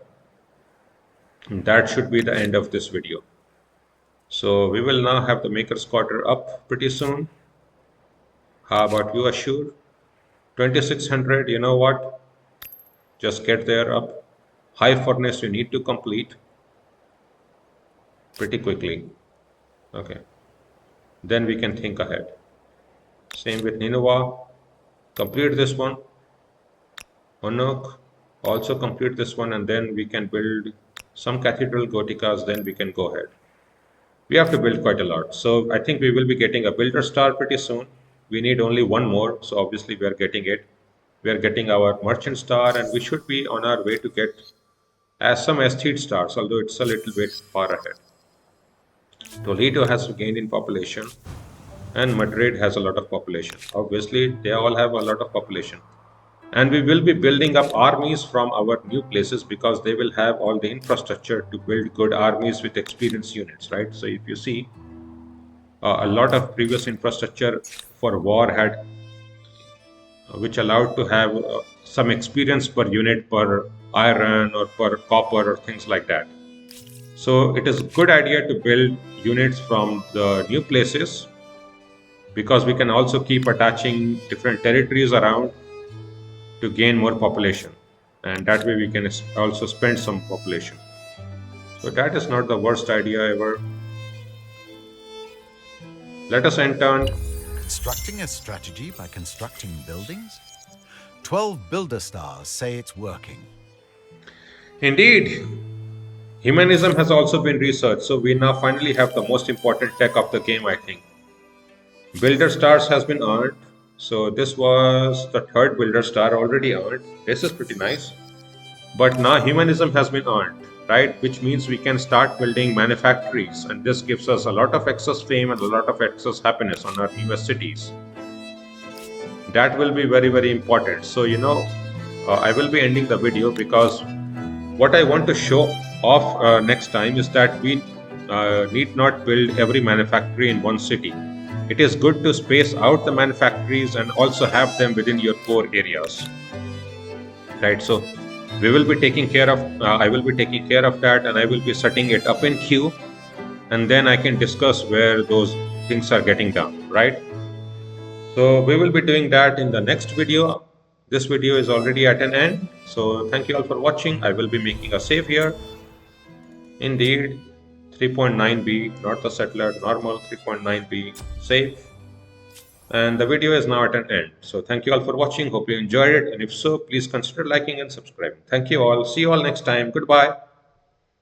And that should be the end of this video. So we will now have the Maker's Quarter up pretty soon. How about you, Ashur? 2600, you know what? Just get there up. High furnace you need to complete pretty quickly. Okay. Then we can think ahead. Same with Nineveh. Complete this one. Onok, also complete this one, and then we can build some cathedral goticas, then we can go ahead. We have to build quite a lot. So I think we will be getting a builder star pretty soon. We need only one more, so obviously we are getting it. We are getting our merchant star, and we should be on our way to get as some aesthete stars, although it's a little bit far ahead. Toledo has gained in population, and Madrid has a lot of population. Obviously, they all have a lot of population. And we will be building up armies from our new places because they will have all the infrastructure to build good armies with experienced units, right? So if you see, a lot of previous infrastructure for war had, which allowed to have some experience per unit, per iron or per copper or things like that. So it is a good idea to build units from the new places because we can also keep attaching different territories around to gain more population, and that way we can also spend some population. So that is not the worst idea ever. Let us enter. Constructing a strategy by constructing buildings? 12 builder stars say it's working. Indeed, humanism has also been researched, so we now finally have the most important tech of the game, I think. Builder stars has been earned, so this was the third builder star already earned. This is pretty nice. But now humanism has been earned, right? Which means we can start building manufactories, and this gives us a lot of excess fame and a lot of excess happiness on our newest cities. That will be very, very important. So, I will be ending the video because what I want to show off next time is that we need not build every manufactory in one city. It is good to space out the manufactories and also have them within your core areas, right? So we will be taking care of I will be taking care of that, and I will be setting it up in queue, and then I can discuss where those things are getting done, right? So we will be doing that in the next video. This video is already at an end, so thank you all for watching. I will be making a save here. Indeed, 3.9b, not the settler, normal 3.9b save. And the video is now at an end. So thank you all for watching. Hope you enjoyed it. And if so, please consider liking and subscribing. Thank you all. See you all next time. Goodbye.